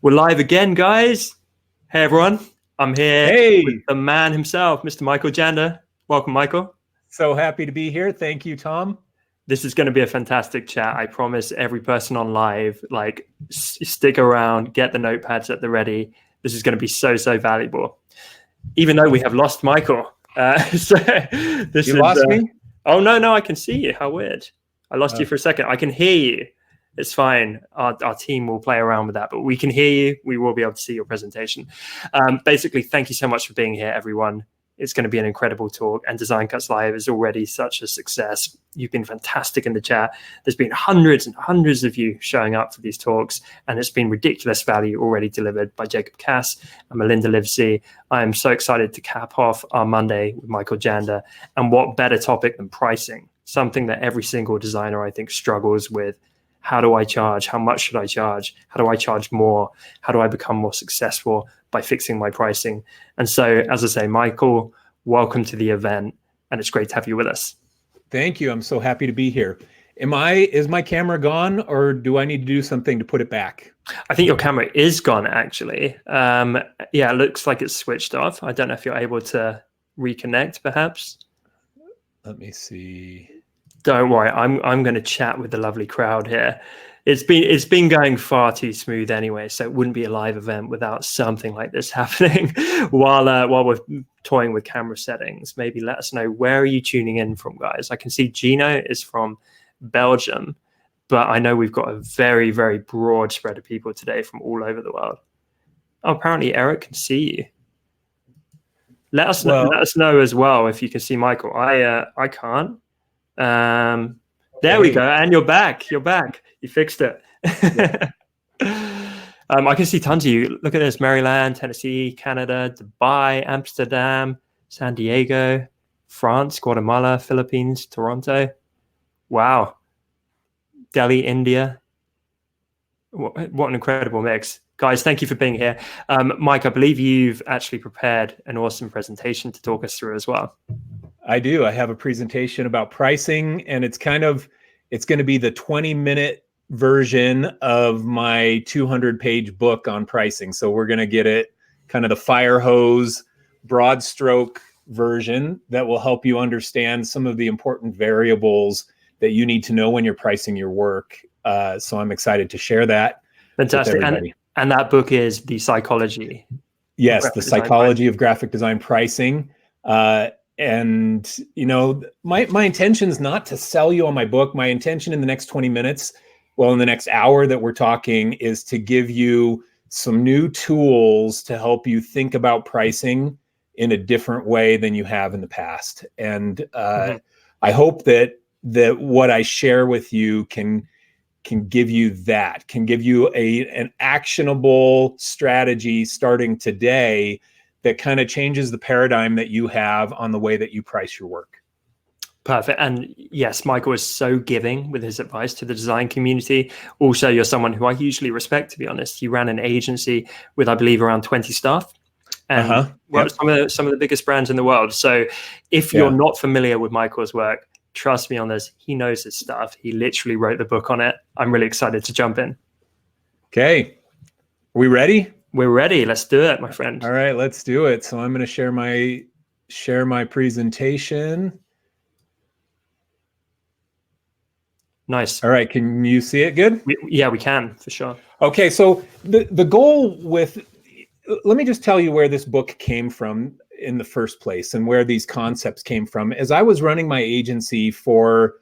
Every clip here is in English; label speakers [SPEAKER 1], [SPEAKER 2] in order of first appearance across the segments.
[SPEAKER 1] We're live again, guys. Hey, everyone. I'm here with
[SPEAKER 2] Hey,
[SPEAKER 1] the man himself, Mr. Michael Janda. Welcome, Michael.
[SPEAKER 2] so happy to be here. Thank you, Tom.
[SPEAKER 1] This is going to be a fantastic chat. I promise every person on live, stick around, get the notepads at the ready. This is going to be so valuable. Even though we have lost Michael. This
[SPEAKER 2] You
[SPEAKER 1] is,
[SPEAKER 2] lost me?
[SPEAKER 1] oh, no, I can see you. How weird. I lost you
[SPEAKER 2] Oh,
[SPEAKER 1] for a second. I can hear you. It's fine. Our team will play around with that, but we can hear you. We will be able to see your presentation. Basically, thank you so much for being here, everyone. It's going to be an incredible talk, and Design Cuts Live is already such a success. You've been fantastic in the chat. There's been hundreds and hundreds of you showing up for these talks, and it's been ridiculous value already delivered by Jacob Cass and Melinda Livesey. I am so excited to cap off our Monday with Michael Janda, and what better topic than pricing, something that every single designer, I think, struggles with. How do I charge? How much should I charge? How do I charge more? How do I become more successful by fixing my pricing? And so, as I say, Michael, welcome to the event, and it's great to have you with us.
[SPEAKER 2] thank you. I'm so happy to be here. Is my camera gone, or do I need to do something to put it back?
[SPEAKER 1] I think your camera is gone, actually. Yeah, it looks like it's switched off. I don't know if you're able to reconnect, perhaps.
[SPEAKER 2] Let me see.
[SPEAKER 1] Don't worry, I'm going to chat with the lovely crowd here. It's been going far too smooth anyway, so it wouldn't be a live event without something like this happening while we're toying with camera settings. Maybe let us know, where are you tuning in from, guys? I can see Gino is from Belgium, but I know we've got a very broad spread of people today from all over the world. Oh, apparently Eric can see you. Let us know as well if you can see Michael. I can't. There we go, and you're back. You fixed it. Yeah. I can see tons of you. Look at this: Maryland, Tennessee, Canada, Dubai, Amsterdam, San Diego, France, Guatemala, Philippines, Toronto. Wow. Delhi, India. What an incredible mix. Guys, thank you for being here. Mike, I believe you've actually prepared an awesome presentation to talk us through as well.
[SPEAKER 2] I do. I have a presentation about pricing, and it's going to be the 20-minute version of my 200-page book on pricing. So we're going to get it kind of the fire hose, broad stroke version that will help you understand some of the important variables that you need to know when you're pricing your work. So I'm excited to share that.
[SPEAKER 1] Fantastic. With everybody. And that book is The Psychology.
[SPEAKER 2] Yes, The Psychology of Graphic Design Pricing. And, you know, my intention is not to sell you on my book. My intention in the next 20 minutes, well, in the next hour that we're talking, is to give you some new tools to help you think about pricing in a different way than you have in the past. And I hope that what I share with you can give you an actionable strategy starting today that kind of changes the paradigm that you have on the way that you price your work.
[SPEAKER 1] Perfect. And yes, Michael is so giving with his advice to the design community. Also, you're someone who I hugely respect, to be honest. You ran an agency with, I believe, around 20 staff and some of the biggest brands in the world. So if you're not familiar with Michael's work, trust me on this, he knows his stuff. He literally wrote the book on it. I'm really excited to jump in.
[SPEAKER 2] Okay. Are we ready?
[SPEAKER 1] We're ready. Let's do it, my friend.
[SPEAKER 2] All right, let's do it. So I'm going to share my presentation.
[SPEAKER 1] Nice.
[SPEAKER 2] All right, can you see it good?
[SPEAKER 1] Yeah, we can, for sure.
[SPEAKER 2] Okay, so the goal let me just tell you where this book came from in the first place and where these concepts came from. As I was running my agency for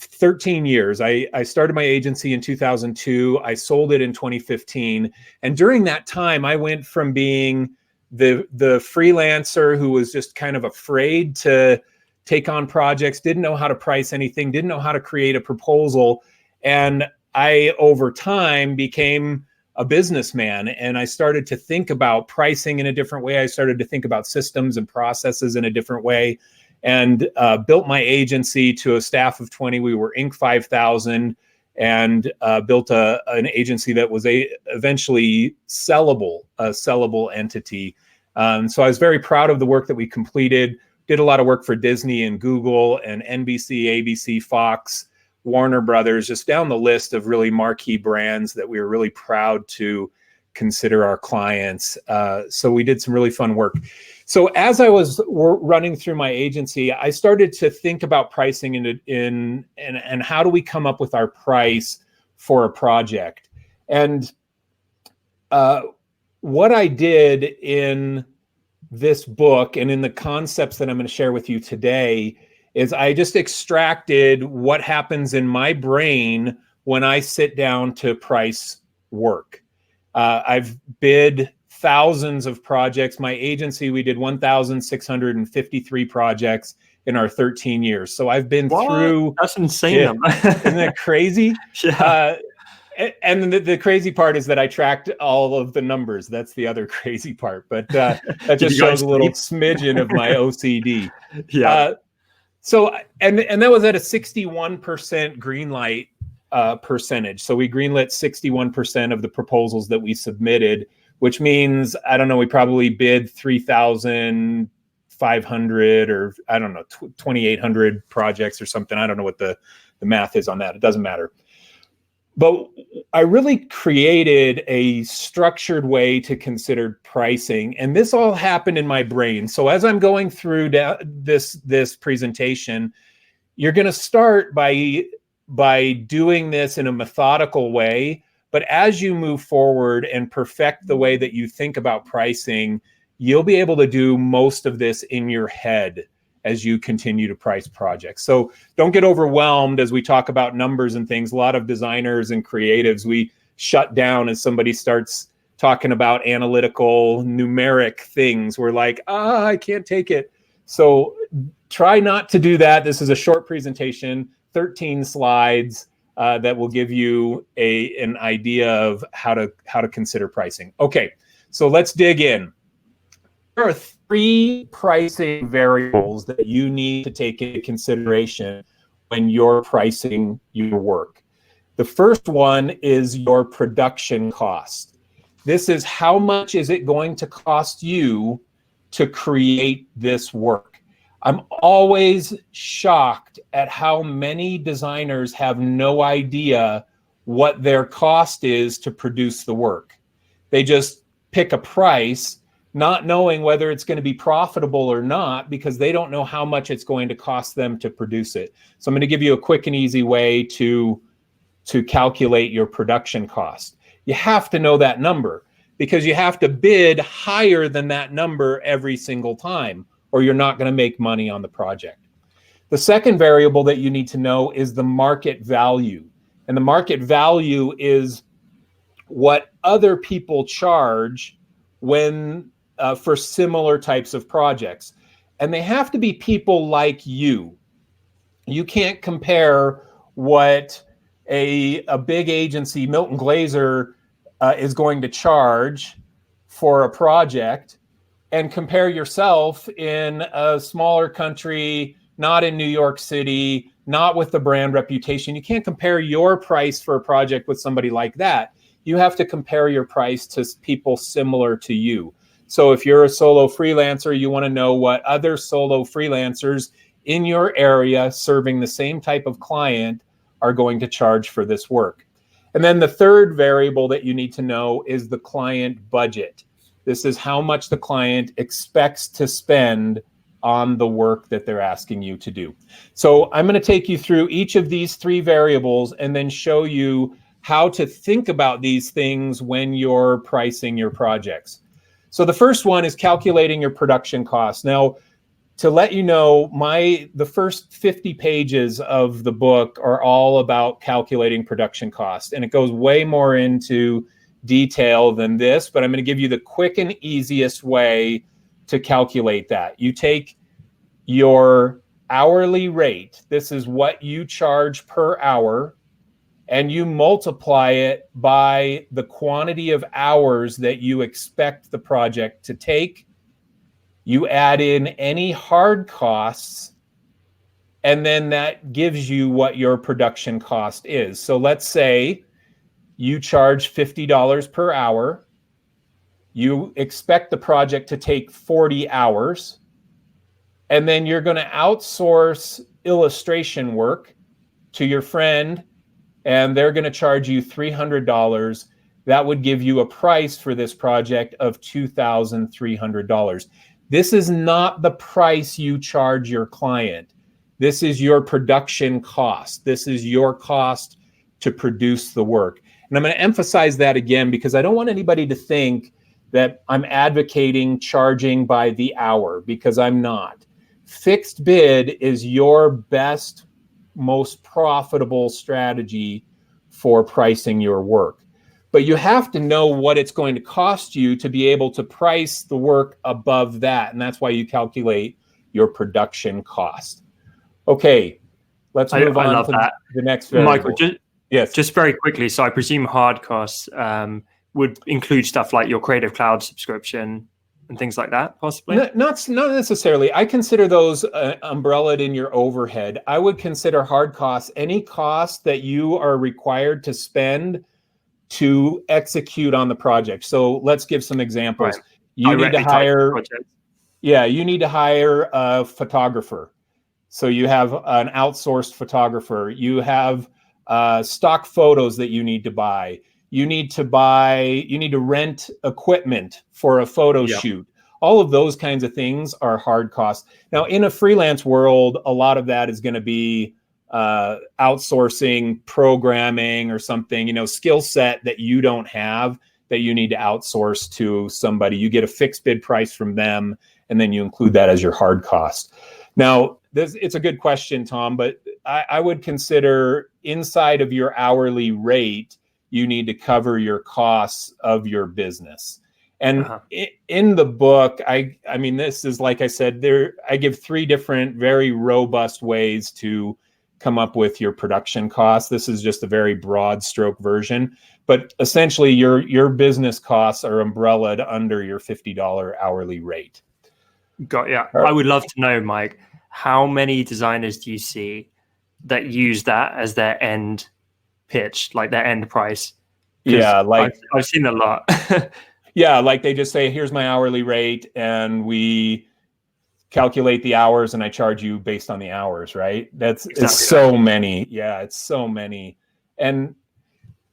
[SPEAKER 2] 13 years. I started my agency in 2002. I sold it in 2015. And during that time, I went from being the freelancer who was just kind of afraid to take on projects, didn't know how to price anything, didn't know how to create a proposal. And I, over time, became a businessman, and I started to think about pricing in a different way. I started to think about systems and processes in a different way, and built my agency to a staff of 20. We were Inc. 5000, and built an agency that was eventually a sellable entity. So I was very proud of the work that we completed. Did a lot of work for Disney and Google and NBC, ABC, Fox, Warner Brothers, just down the list of really marquee brands that we were really proud to consider our clients. So we did some really fun work. So as I was running through my agency, I started to think about pricing and how do we come up with our price for a project. And what I did in this book and in the concepts that I'm going to share with you today is I just extracted what happens in my brain when I sit down to price work. I've bid thousands of projects. My agency, we did 1,653 projects in our 13 years. So I've been through.
[SPEAKER 1] That's insane.
[SPEAKER 2] Number. Isn't that crazy?
[SPEAKER 1] Yeah.
[SPEAKER 2] And the crazy part is that I tracked all of the numbers. That's the other crazy part. But that just shows a little smidgen of my OCD.
[SPEAKER 1] Yeah.
[SPEAKER 2] So that was at a 61% green light percentage. So we greenlit 61% of the proposals that we submitted, which means, I don't know, we probably bid 3,500 or I don't know, 2,800 projects or something. I don't know what the math is on that. It doesn't matter. But I really created a structured way to consider pricing. And this all happened in my brain. So as I'm going through this presentation, you're going to start by doing this in a methodical way. But as you move forward and perfect the way that you think about pricing, you'll be able to do most of this in your head as you continue to price projects. So don't get overwhelmed as we talk about numbers and things. A lot of designers and creatives, we shut down as somebody starts talking about analytical, numeric things. We're like, I can't take it. So try not to do that. This is a short presentation, 13 slides that will give you an idea of how to consider pricing. Okay, so let's dig in. There are 3 pricing variables that you need to take into consideration when you're pricing your work. The first one is your production cost. This is how much is it going to cost you to create this work. I'm always shocked at how many designers have no idea what their cost is to produce the work. They just pick a price, not knowing whether it's going to be profitable or not, because they don't know how much it's going to cost them to produce it. So I'm going to give you a quick and easy way to calculate your production cost. You have to know that number because you have to bid higher than that number every single time, or you're not going to make money on the project. The second variable that you need to know is the market value. And the market value is what other people charge when for similar types of projects. And they have to be people like you. You can't compare what a big agency, Milton Glaser, is going to charge for a project and compare yourself in a smaller country, not in New York City, not with the brand reputation. You can't compare your price for a project with somebody like that. You have to compare your price to people similar to you. So if you're a solo freelancer, you want to know what other solo freelancers in your area serving the same type of client are going to charge for this work. And then the third variable that you need to know is the client budget. This is how much the client expects to spend on the work that they're asking you to do. So I'm going to take you through each of these 3 variables and then show you how to think about these things when you're pricing your projects. So the first one is calculating your production costs. Now, to let you know, the first 50 pages of the book are all about calculating production costs, and it goes way more into detail than this, but I'm going to give you the quick and easiest way to calculate that. You take your hourly rate, this is what you charge per hour, and you multiply it by the quantity of hours that you expect the project to take. You add in any hard costs, and then that gives you what your production cost is. So let's say you charge $50 per hour. You expect the project to take 40 hours, and then you're going to outsource illustration work to your friend, and they're going to charge you $300. that would give you a price for this project of $2,300. This is not the price you charge your client. This is your production cost. This is your cost to produce the work. And I'm going to emphasize that again, because I don't want anybody to think that I'm advocating charging by the hour, because I'm not. Fixed bid is your best, most profitable strategy for pricing your work. But you have to know what it's going to cost you to be able to price the work above that. And that's why you calculate your production cost. Okay, let's move on to the next variable.
[SPEAKER 1] Michael, just very quickly. So I presume hard costs would include stuff like your Creative Cloud subscription and things like that, possibly?
[SPEAKER 2] Not necessarily. I consider those umbrellaed in your overhead. I would consider hard costs any cost that you are required to spend to execute on the project. So let's give some examples.
[SPEAKER 1] Right.
[SPEAKER 2] You need to hire, you need to hire a photographer. So you have an outsourced photographer. You have stock photos that you need to buy. You need to rent equipment for a photo shoot. All of those kinds of things are hard costs. Now, in a freelance world, a lot of that is going to be outsourcing programming or something, skill set that you don't have that you need to outsource to somebody. You get a fixed bid price from them, and then you include that as your hard cost. Now, it's a good question, Tom, but I would consider inside of your hourly rate, you need to cover your costs of your business. And in the book, I mean, this is, like I said, I give 3 different, very robust ways to come up with your production costs. This is just a very broad stroke version, but essentially your business costs are umbrellaed under your $50 hourly rate.
[SPEAKER 1] Got yeah. Right. I would love to know, Mike, how many designers do you see that use that as their end pitch, like their end price?
[SPEAKER 2] Yeah, like
[SPEAKER 1] I've seen a lot.
[SPEAKER 2] Yeah, like they just say, here's my hourly rate, and we calculate the hours, and I charge you based on the hours, right? It's so many. Yeah, it's so many. And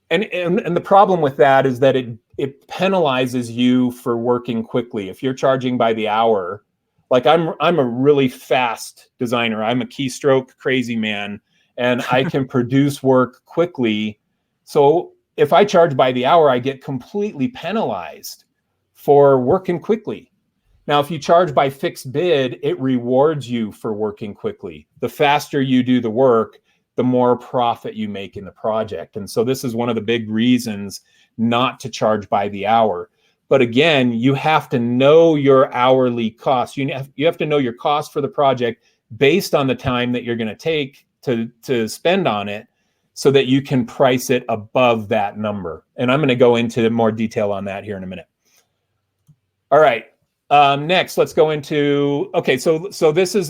[SPEAKER 2] the problem with that is that it penalizes you for working quickly. If you're charging by the hour, like I'm a really fast designer. I'm a keystroke crazy man, and I can produce work quickly. So if I charge by the hour, I get completely penalized for working quickly. Now, if you charge by fixed bid, it rewards you for working quickly. The faster you do the work, the more profit you make in the project. And so this is one of the big reasons not to charge by the hour. But again, you have to know your hourly cost. You have to know your cost for the project based on the time that you're going to take to spend on it, so that you can price it above that number. And I'm going to go into more detail on that here in a minute. All right. Next, let's go into, okay, so this is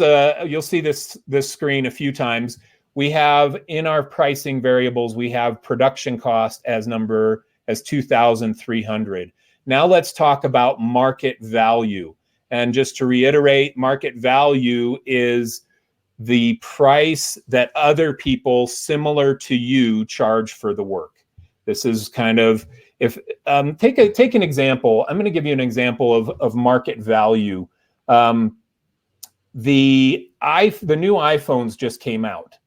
[SPEAKER 2] you'll see this screen a few times. We have in our pricing variables, we have production cost as 2,300. Now let's talk about market value. And just to reiterate, market value is the price that other people similar to you charge for the work. This is kind of, if take an example. I'm going to give you an example of market value. The new iPhones just came out,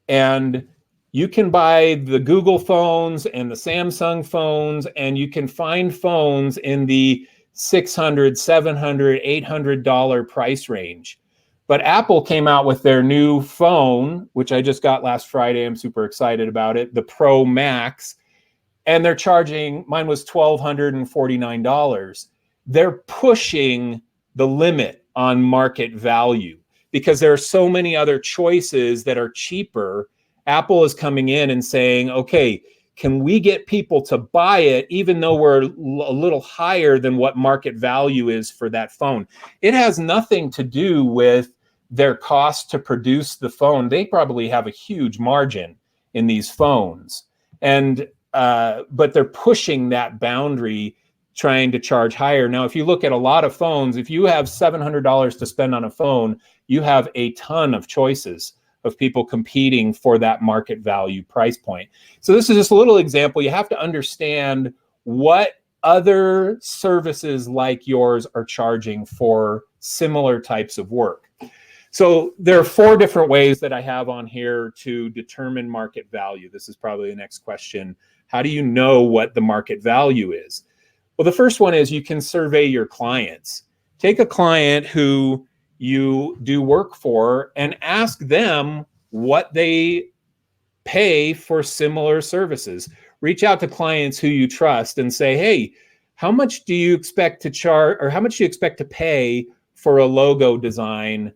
[SPEAKER 2] and you can buy the Google phones and the Samsung phones, and you can find phones in the $600, $700, $800 price range. But Apple came out with their new phone, which I just got last Friday. I'm super excited about it, the Pro Max. And they're charging, mine was $1,249. They're pushing the limit on market value because there are so many other choices that are cheaper. Apple is coming in and saying, okay, can we get people to buy it even though we're a little higher than what market value is for that phone? It has nothing to do with their cost to produce the phone. They probably have a huge margin in these phones. And but they're pushing that boundary, trying to charge higher. Now, if you look at a lot of phones, if you have $700 to spend on a phone, you have a ton of choices of people competing for that market value price point. So this is just a little example. You have to understand what other services like yours are charging for similar types of work. So there are 4 different ways that I have on here to determine market value. This is probably the next question. How do you know what the market value is? Well, the first one is you can survey your clients. Take a client who you do work for and ask them what they pay for similar services. Reach out to clients who you trust and say, hey, how much do you expect to charge, or how much do you expect to pay for a logo design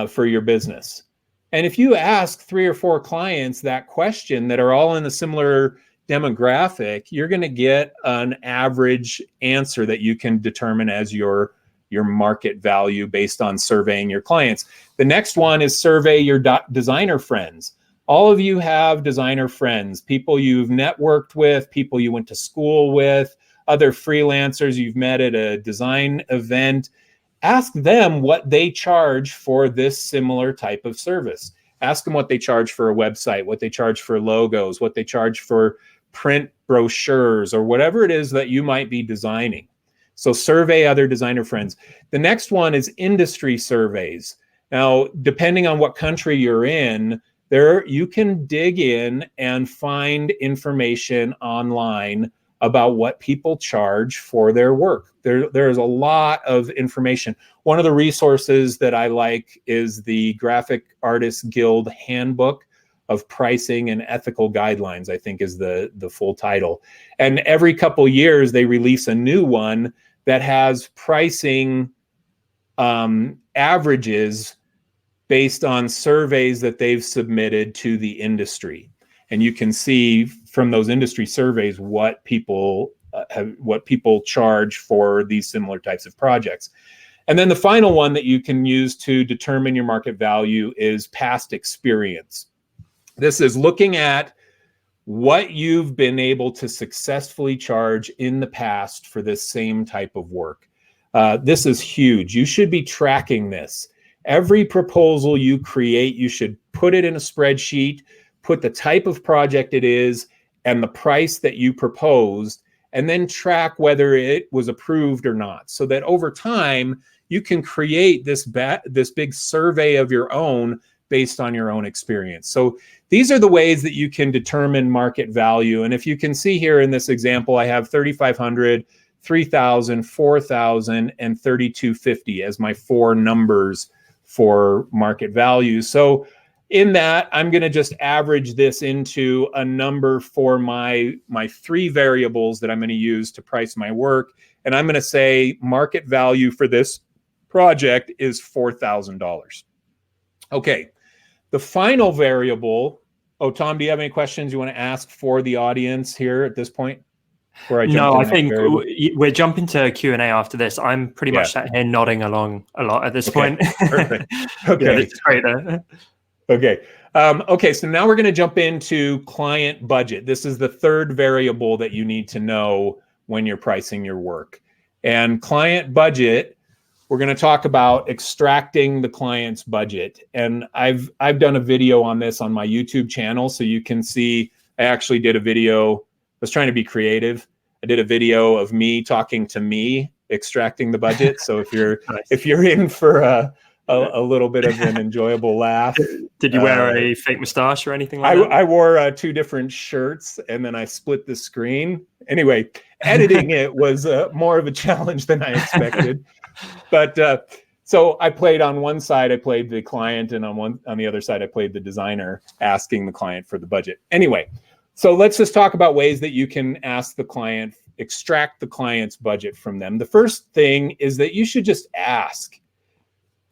[SPEAKER 2] for your business? And if you ask 3 or 4 clients that question that are all in a similar demographic, you're going to get an average answer that you can determine as your market value based on surveying your clients. The next one is survey your designer friends. All of you have designer friends, people you've networked with, people you went to school with, other freelancers you've met at a design event. Ask them what they charge for this similar type of service. Ask them what they charge for a website, what they charge for logos, what they charge for print brochures, or whatever it is that you might be designing. So survey other designer friends. The next one is industry surveys. Now, depending on what country you're in, there you can dig in and find information online about what people charge for their work. There's a lot of information. One of the resources that I like is the Graphic Artists Guild Handbook of Pricing and Ethical Guidelines, I think is the full title. And every couple years they release a new one that has pricing averages based on surveys that they've submitted to the industry. And you can see from those industry surveys what people charge for these similar types of projects. And then the final one that you can use to determine your market value is past experience. This is looking at what you've been able to successfully charge in the past for this same type of work. This is huge. You should be tracking this. Every proposal you create, you should put it in a spreadsheet, put the type of project it is and the price that you proposed, and then track whether it was approved or not, so that over time you can create this big survey of your own based on your own experience. So these are the ways that you can determine market value. And if you can see here in this example, I have 3,500, 3,000, 4,000, and 3,250 as my 4 numbers for market value. So in that, I'm going to just average this into a number for my 3 variables that I'm going to use to price my work. And I'm going to say market value for this project is $4,000. Okay. The final variable. Oh, Tom, do you have any questions you want to ask for the audience here at this point?
[SPEAKER 1] No, I think we're jumping to Q&A after this. I'm pretty much sat here nodding along a lot at this point.
[SPEAKER 2] Perfect. Okay.
[SPEAKER 1] Yeah, this is great there.
[SPEAKER 2] Okay. Okay, so now we're going to jump into client budget. This is the 3rd variable that you need to know when you're pricing your work. And client budget, we're going to talk about extracting the client's budget. And I've done a video on this on my YouTube channel, so you can see. I actually did a video. I was trying to be creative. I did a video of me talking to me extracting the budget. So if you're
[SPEAKER 1] nice.
[SPEAKER 2] If you're in for a little bit of an enjoyable laugh.
[SPEAKER 1] Did you wear a fake mustache or anything like that?
[SPEAKER 2] I wore 2 different shirts, and then I split the screen. Anyway, editing it was more of a challenge than I expected. But so I played on one side, I played the client, and on the other side, I played the designer asking the client for the budget. Anyway, so let's just talk about ways that you can ask the client, extract the client's budget from them. The first thing is that you should just ask.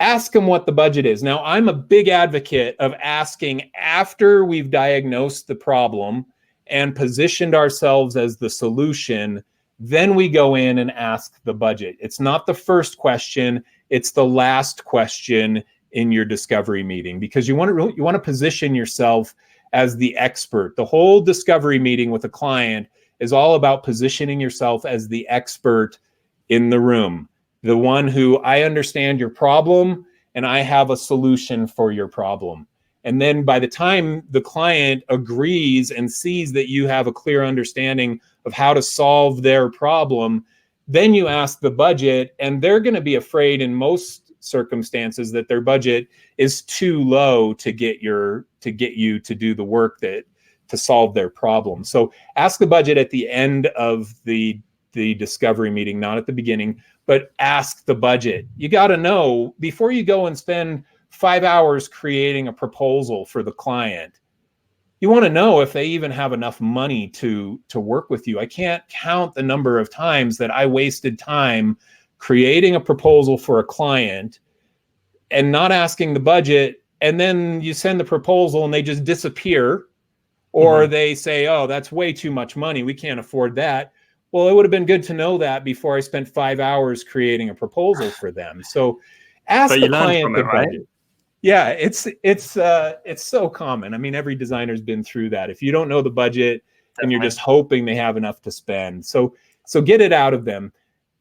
[SPEAKER 2] Ask them what the budget is. Now, I'm a big advocate of asking after we've diagnosed the problem and positioned ourselves as the solution. Then we go in and ask the budget. It's not the first question. It's the last question in your discovery meeting, because you want to position yourself as the expert. The whole discovery meeting with a client is all about positioning yourself as the expert in the room. The one who, I understand your problem and I have a solution for your problem. And then by the time the client agrees and sees that you have a clear understanding of how to solve their problem, then you ask the budget, and they're going to be afraid in most circumstances that their budget is too low to get you to do the work to solve their problem. So ask the budget at the end of the discovery meeting, not at the beginning, but ask the budget. You got to know before you go and spend 5 hours creating a proposal for the client. You want to know if they even have enough money to work with you. I can't count the number of times that I wasted time creating a proposal for a client and not asking the budget, and then you send the proposal and they just disappear, or they say, oh, that's way too much money, we can't afford that. Well, it would have been good to know that before I spent 5 hours creating a proposal for them. So ask the client the budget. Yeah, it's so common. I mean, every designer's been through that. If you don't know the budget, and you're just hoping they have enough to spend, so get it out of them.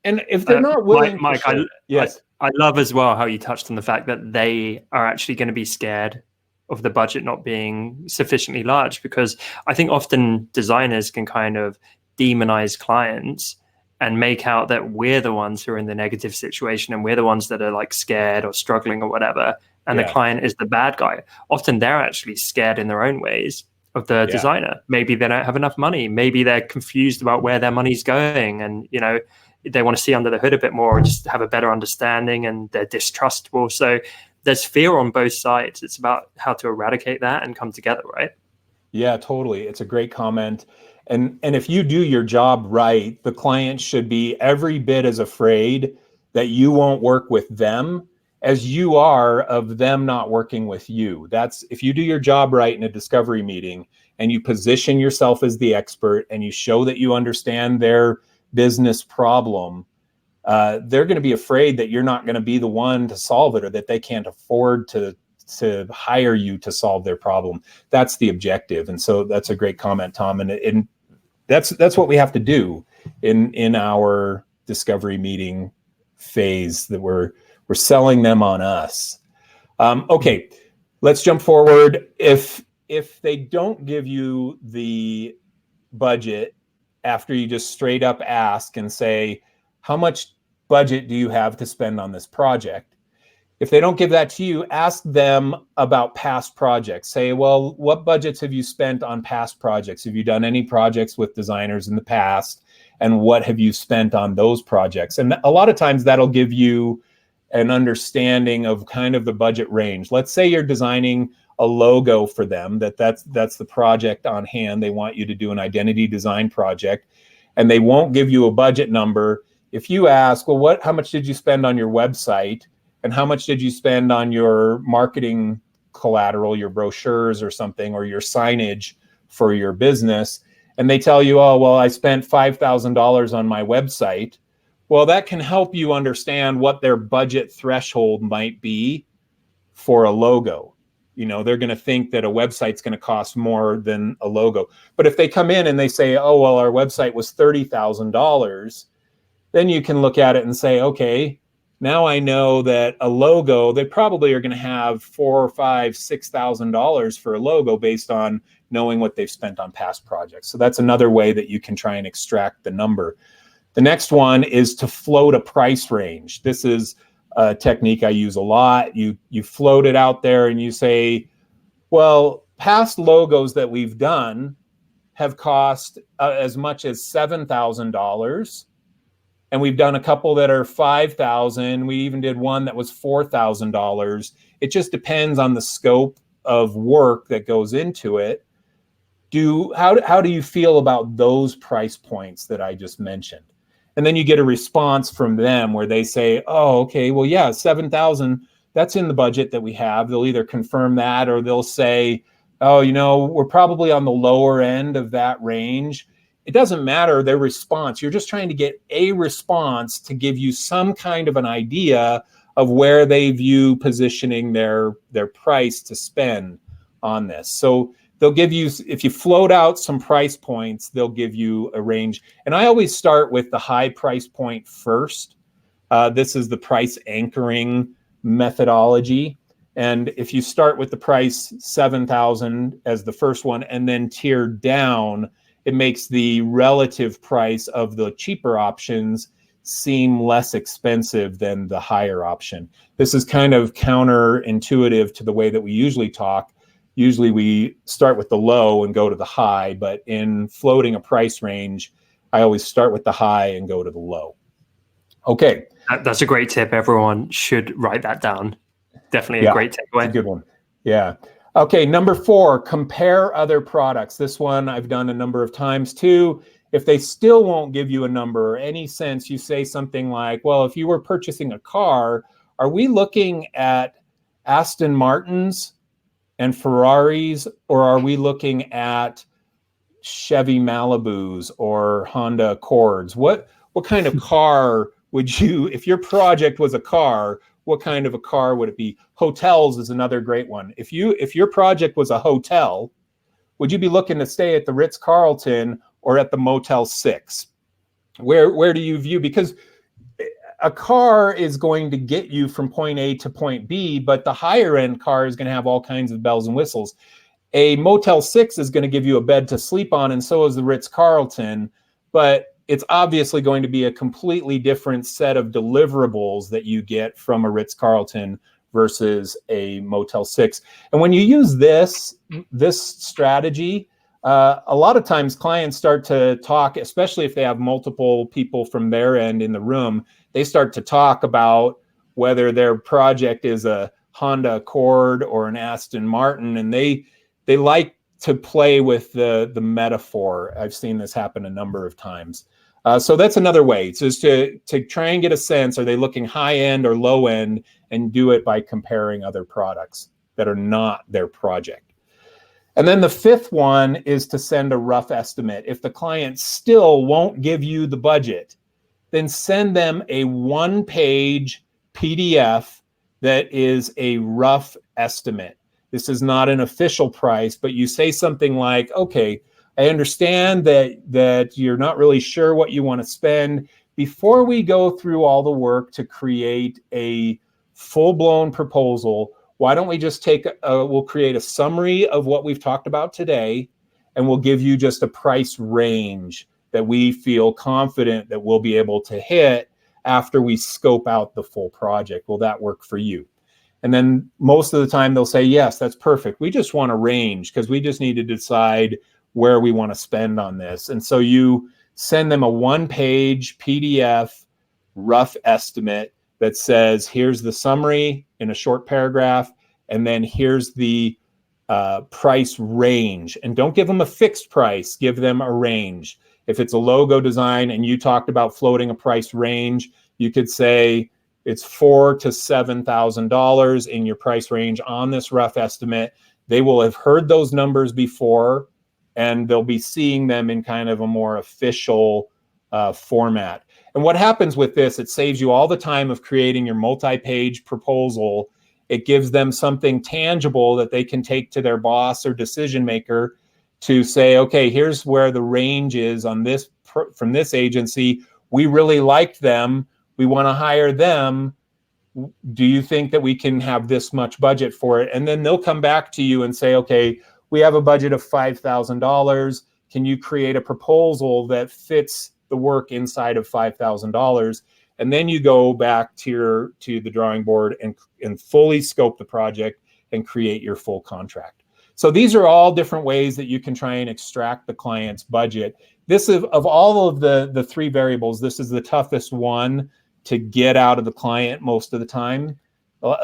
[SPEAKER 2] And if they're not willing,
[SPEAKER 1] Mike, I love as well how you touched on the fact that they are actually going to be scared of the budget not being sufficiently large, because I think often designers can kind of demonize clients and make out that we're the ones who are in the negative situation and we're the ones that are like scared or struggling or whatever, and the client is the bad guy. Often they're actually scared in their own ways of the designer. Maybe they don't have enough money, maybe they're confused about where their money's going, and they want to see under the hood a bit more, or just have a better understanding, and they're distrustful. So there's fear on both sides. It's about how to eradicate that and come together, right?
[SPEAKER 2] Yeah, totally. It's a great comment. And if you do your job right, the client should be every bit as afraid that you won't work with them as you are of them not working with you. That's if you do your job right in a discovery meeting and you position yourself as the expert and you show that you understand their business problem, they're going to be afraid that you're not going to be the one to solve it, or that they can't afford to hire you to solve their problem. That's the objective. And so that's a great comment, Tom. And that's what we have to do in our discovery meeting phase, that we're selling them on us. Okay, let's jump forward. If they don't give you the budget after you just straight up ask and say, how much budget do you have to spend on this project? If they don't give that to you, ask them about past projects. Say, well, what budgets have you spent on past projects? Have you done any projects with designers in the past? And what have you spent on those projects? And a lot of times that'll give you an understanding of kind of the budget range. Let's say you're designing a logo for them, that's the project on hand. They want you to do an identity design project, and they won't give you a budget number. If you ask, well, how much did you spend on your website? And how much did you spend on your marketing collateral, your brochures or something, or your signage for your business? And they tell you, oh, well, I spent $5,000 on my website. Well, that can help you understand what their budget threshold might be for a logo. They're going to think that a website's going to cost more than a logo. But if they come in and they say, oh, well, our website was $30,000, then you can look at it and say, okay, now I know that a logo, they probably are going to have $4,000 or $5,000, $6,000 for a logo based on knowing what they've spent on past projects. So that's another way that you can try and extract the number. The next one is to float a price range. This is a technique I use a lot. You float it out there and you say, well, past logos that we've done have cost as much as $7,000. And we've done a couple that are $5,000. We even did one that was $4,000. It just depends on the scope of work that goes into it. How do you feel about those price points that I just mentioned? And then you get a response from them where they say, oh, okay, well, yeah, $7,000, that's in the budget that we have. They'll either confirm that, or they'll say, oh, we're probably on the lower end of that range. It doesn't matter their response. You're just trying to get a response to give you some kind of an idea of where they view positioning their price to spend on this. So they'll give you, if you float out some price points, they'll give you a range. And I always start with the high price point first. This is the price anchoring methodology. And if you start with the price 7,000 as the first one and then tier down, it makes the relative price of the cheaper options seem less expensive than the higher option. This is kind of counterintuitive to the way that we usually talk. Usually we start with the low and go to the high, but in floating a price range, I always start with the high and go to the low. Okay.
[SPEAKER 1] That's a great tip. Everyone should write that down. Definitely a great takeaway.
[SPEAKER 2] It's a good one. Yeah. Okay, number 4, compare other products. This one I've done a number of times too. If they still won't give you a number or any sense, you say something like, well, if you were purchasing a car, are we looking at Aston Martins and Ferraris, or are we looking at Chevy Malibus or Honda Accords? What kind of car would you, if your project was a car, what kind of a car would it be? Hotels is another great one. If your project was a hotel, would you be looking to stay at the Ritz-Carlton or at the Motel 6? Where do you view? Because a car is going to get you from point A to point B, but the higher end car is going to have all kinds of bells and whistles. A Motel 6 is going to give you a bed to sleep on, and so is the Ritz-Carlton, but it's obviously going to be a completely different set of deliverables that you get from a Ritz-Carlton versus a Motel 6. And when you use this strategy, a lot of times clients start to talk, especially if they have multiple people from their end in the room, they start to talk about whether their project is a Honda Accord or an Aston Martin, and they like to play with the metaphor. I've seen this happen a number of times. So that's another way. It's just to try and get a sense, are they looking high end or low end, and do it by comparing other products that are not their project. And then the 5th one is to send a rough estimate. If the client still won't give you the budget, then send them a 1-page PDF that is a rough estimate. This is not an official price, but you say something like, okay, I understand that you're not really sure what you want to spend. Before we go through all the work to create a full-blown proposal, why don't we just we'll create a summary of what we've talked about today, and we'll give you just a price range that we feel confident that we'll be able to hit after we scope out the full project. Will that work for you? And then most of the time they'll say, yes, that's perfect. We just want a range because we just need to decide where we want to spend on this. And so you send them a 1-page PDF rough estimate that says, here's the summary in a short paragraph, and then here's the price range. And don't give them a fixed price, give them a range. If it's a logo design and you talked about floating a price range, you could say it's $4,000 to $7,000 in your price range on this rough estimate. They will have heard those numbers before, and they'll be seeing them in kind of a more official format. And what happens with this, it saves you all the time of creating your multi-page proposal. It gives them something tangible that they can take to their boss or decision maker to say, okay, here's where the range is on this from this agency. We really liked them. We want to hire them. Do you think that we can have this much budget for it? And then they'll come back to you and say, okay, we have a budget of $5,000. Can you create a proposal that fits the work inside of $5,000? And then you go back to the drawing board and fully scope the project and create your full contract. So these are all different ways that you can try and extract the client's budget. This is, of all of the 3 variables, this is the toughest one to get out of the client most of the time.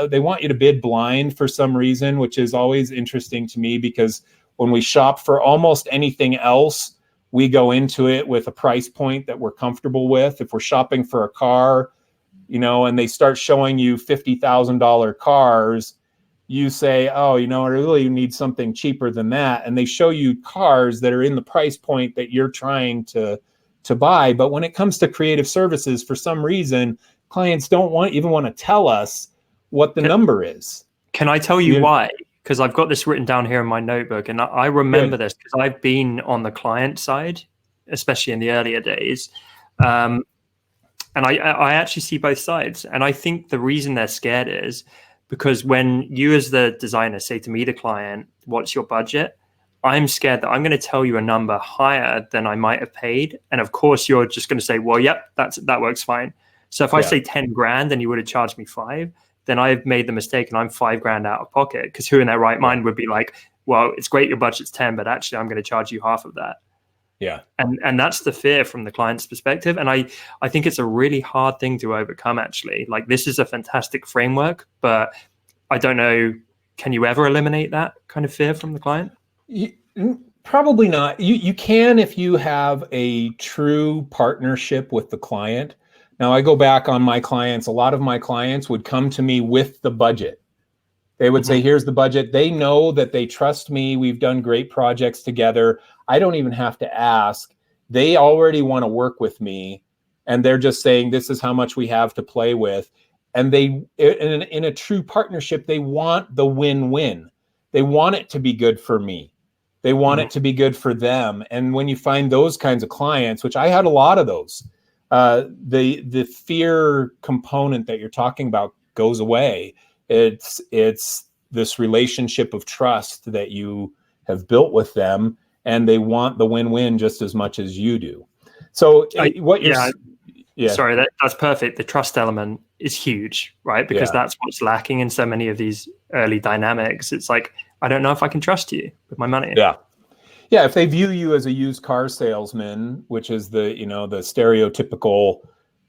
[SPEAKER 2] They want you to bid blind for some reason, which is always interesting to me, because when we shop for almost anything else, we go into it with a price point that we're comfortable with. If we're shopping for a car, and they start showing you $50,000 cars, you say, oh, I really need something cheaper than that. And they show you cars that are in the price point that you're trying to buy. But when it comes to creative services, for some reason, clients don't even want to tell us what the number is.
[SPEAKER 1] Can I tell you why? Because I've got this written down here in my notebook, and I remember this because I've been on the client side, especially in the earlier days. And I actually see both sides. And I think the reason they're scared is because when you as the designer say to me, the client, what's your budget? I'm scared that I'm going to tell you a number higher than I might have paid. And of course, you're just going to say, well, yep, that works fine. So if I say 10 grand and you would have charged me 5, then I've made the mistake and I'm 5 grand out of pocket, because who in their right mind would be like, well, it's great your budget's 10, but actually I'm going to charge you half of that.
[SPEAKER 2] Yeah.
[SPEAKER 1] And that's the fear from the client's perspective. And I think it's a really hard thing to overcome, actually. Like, this is a fantastic framework, but I don't know, can you ever eliminate that kind of fear from the client?
[SPEAKER 2] Probably not. You can if you have a true partnership with the client. Now, I go back on my clients. A lot of my clients would come to me with the budget. They would say, here's the budget. They know that they trust me. We've done great projects together. I don't even have to ask. They already want to work with me. And they're just saying, this is how much we have to play with. And they, in a true partnership, they want the win-win. They want it to be good for me. They want it to be good for them. And when you find those kinds of clients, which I had a lot of those, the fear component that you're talking about goes away. It's this relationship of trust that you have built with them, and they want the win-win just as much as you do. So
[SPEAKER 1] sorry, that's perfect. The trust element is huge, right? Because that's what's lacking in so many of these early dynamics. It's like, I don't know if I can trust you with my money.
[SPEAKER 2] Yeah, if they view you as a used car salesman, which is the stereotypical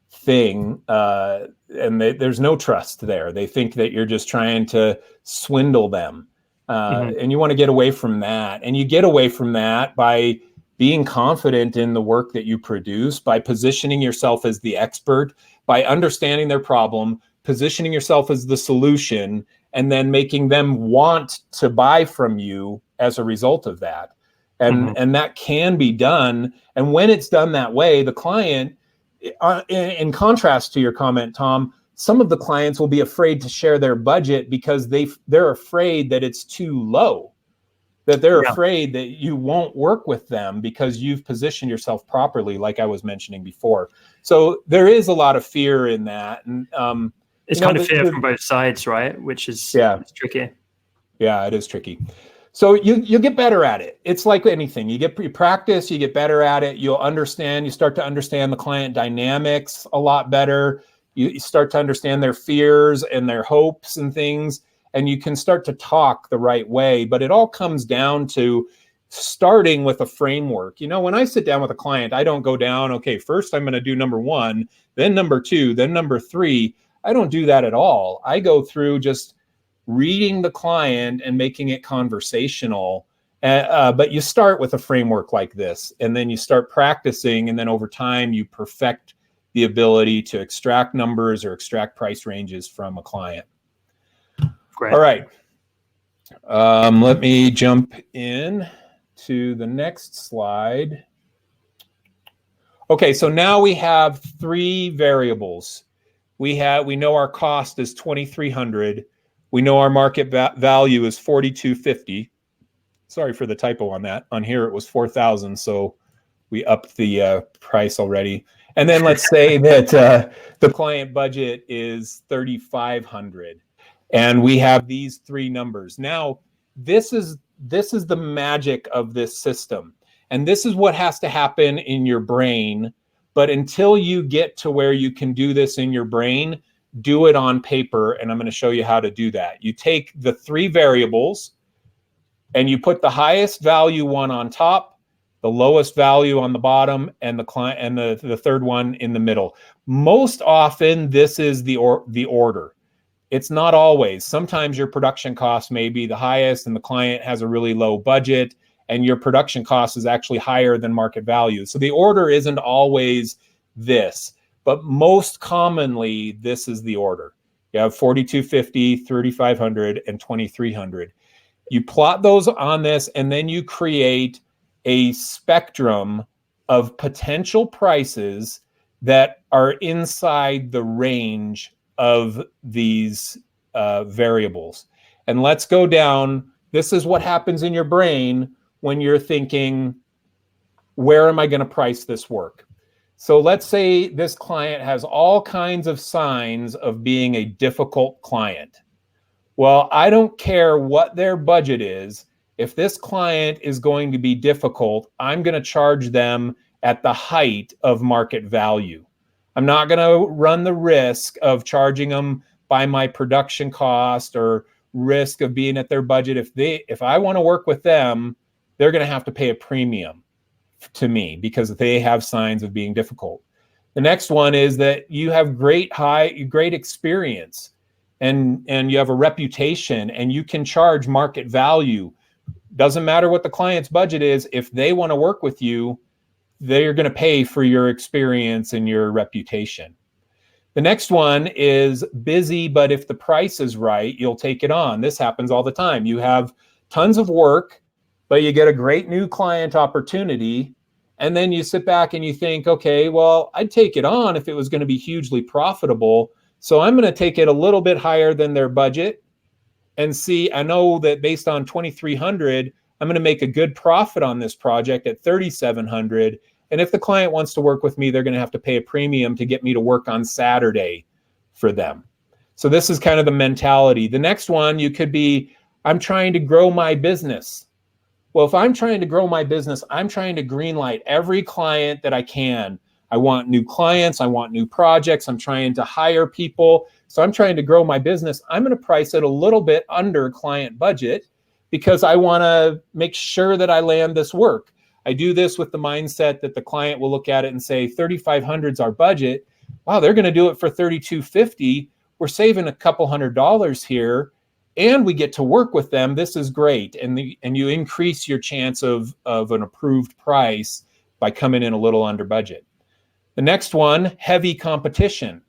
[SPEAKER 2] thing, and there's no trust there. They think that you're just trying to swindle them, and you want to get away from that. And you get away from that by being confident in the work that you produce, by positioning yourself as the expert, by understanding their problem, positioning yourself as the solution, and then making them want to buy from you as a result of that. And that can be done. And when it's done that way, the client, in contrast to your comment, Tom, some of the clients will be afraid to share their budget because they're afraid that it's too low, that they're afraid that you won't work with them because you've positioned yourself properly, like I was mentioning before. So there is a lot of fear in that. And
[SPEAKER 1] it's kind of fear from both sides, right? Which is it's tricky.
[SPEAKER 2] Yeah, it is tricky. So you get better at it. It's like anything. You practice, you get better at it. You'll understand. You start to understand the client dynamics a lot better. You start to understand their fears and their hopes and things, and you can start to talk the right way. But it all comes down to starting with a framework. When I sit down with a client, I don't go down, okay, first I'm going to do number 1, then number 2, then number 3. I don't do that at all. I go through just reading the client and making it conversational. But you start with a framework like this, and then you start practicing, and then over time you perfect the ability to extract numbers or extract price ranges from a client.
[SPEAKER 1] Great.
[SPEAKER 2] All right. Let me jump in to the next slide. Okay, so now we have 3 variables. We know our cost is $2,300. We know our market value is $4,250. Sorry for the typo on that. On here it was $4,000, so we upped the price already. And then let's say that the client budget is $3,500, and we have these 3 numbers. Now, this is the magic of this system, and this is what has to happen in your brain. But until you get to where you can do this in your brain, do it on paper, and I'm going to show you how to do that. You take the 3 variables and you put the highest value one on top, the lowest value on the bottom, and the client and the third one in the middle. Most often this is the order. It's not always. Sometimes your production cost may be the highest and the client has a really low budget, and your production cost is actually higher than market value. So the order isn't always this. But most commonly, this is the order. You have $4,250, $3,500, and $2,300. You plot those on this, and then you create a spectrum of potential prices that are inside the range of these variables. And let's go down. This is what happens in your brain when you're thinking, where am I going to price this work? So let's say this client has all kinds of signs of being a difficult client. Well, I don't care what their budget is. If this client is going to be difficult, I'm going to charge them at the height of market value. I'm not going to run the risk of charging them by my production cost or risk of being at their budget. If I want to work with them, they're going to have to pay a premium to me because they have signs of being difficult. The next one is that you have great experience and you have a reputation and you can charge market value. Doesn't matter what the client's budget is. If they want to work with you, they're going to pay for your experience and your reputation. The next one is busy, but if the price is right, you'll take it on. This happens all the time. You have tons of work, but you get a great new client opportunity. And then you sit back and you think, okay, well, I'd take it on if it was going to be hugely profitable. So I'm going to take it a little bit higher than their budget and see, I know that based on 2,300, I'm going to make a good profit on this project at 3,700. And if the client wants to work with me, they're going to have to pay a premium to get me to work on Saturday for them. So this is kind of the mentality. The next one, you could be, I'm trying to grow my business. Well, if I'm trying to grow my business, I'm trying to greenlight every client that I can. I want new clients. I want new projects. I'm trying to hire people. So I'm trying to grow my business. I'm going to price it a little bit under client budget because I want to make sure that I land this work. I do this with the mindset that the client will look at it and say, 3,500 is our budget. Wow, they're going to do it for 3,250. We're saving a couple $100 here, and we get to work with them. This is great. And you increase your chance of an approved price by coming in a little under budget. The next one, heavy competition.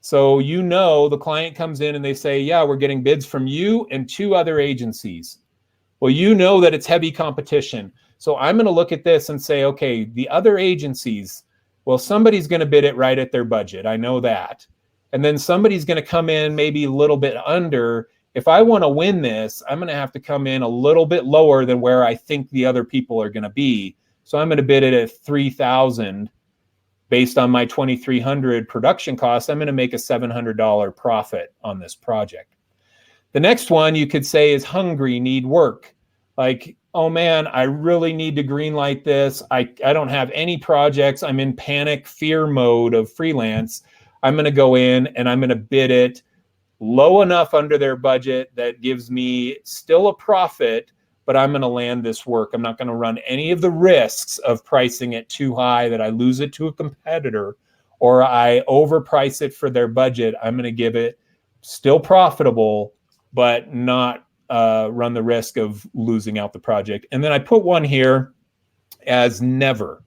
[SPEAKER 2] So the client comes in and they say, yeah, we're getting bids from you and 2 other agencies. Well, that it's heavy competition. So I'm going to look at this and say, okay, the other agencies, well, somebody's going to bid it right at their budget. I know that. And then somebody's going to come in maybe a little bit under. If I want to win this, I'm going to have to come in a little bit lower than where I think the other people are going to be. So I'm going to bid it at 3,000. Based on my 2,300 production costs, I'm going to make a $700 profit on this project. The next one you could say is hungry, need work. Like, oh man, I really need to greenlight this. I don't have any projects. I'm in panic, fear mode of freelance. I'm going to go in and I'm going to bid it low enough under their budget that gives me still a profit, but I'm going to land this work. I'm not going to run any of the risks of pricing it too high that I lose it to a competitor or I overprice it for their budget. I'm going to give it still profitable, but not run the risk of losing out the project. And then I put one here as never,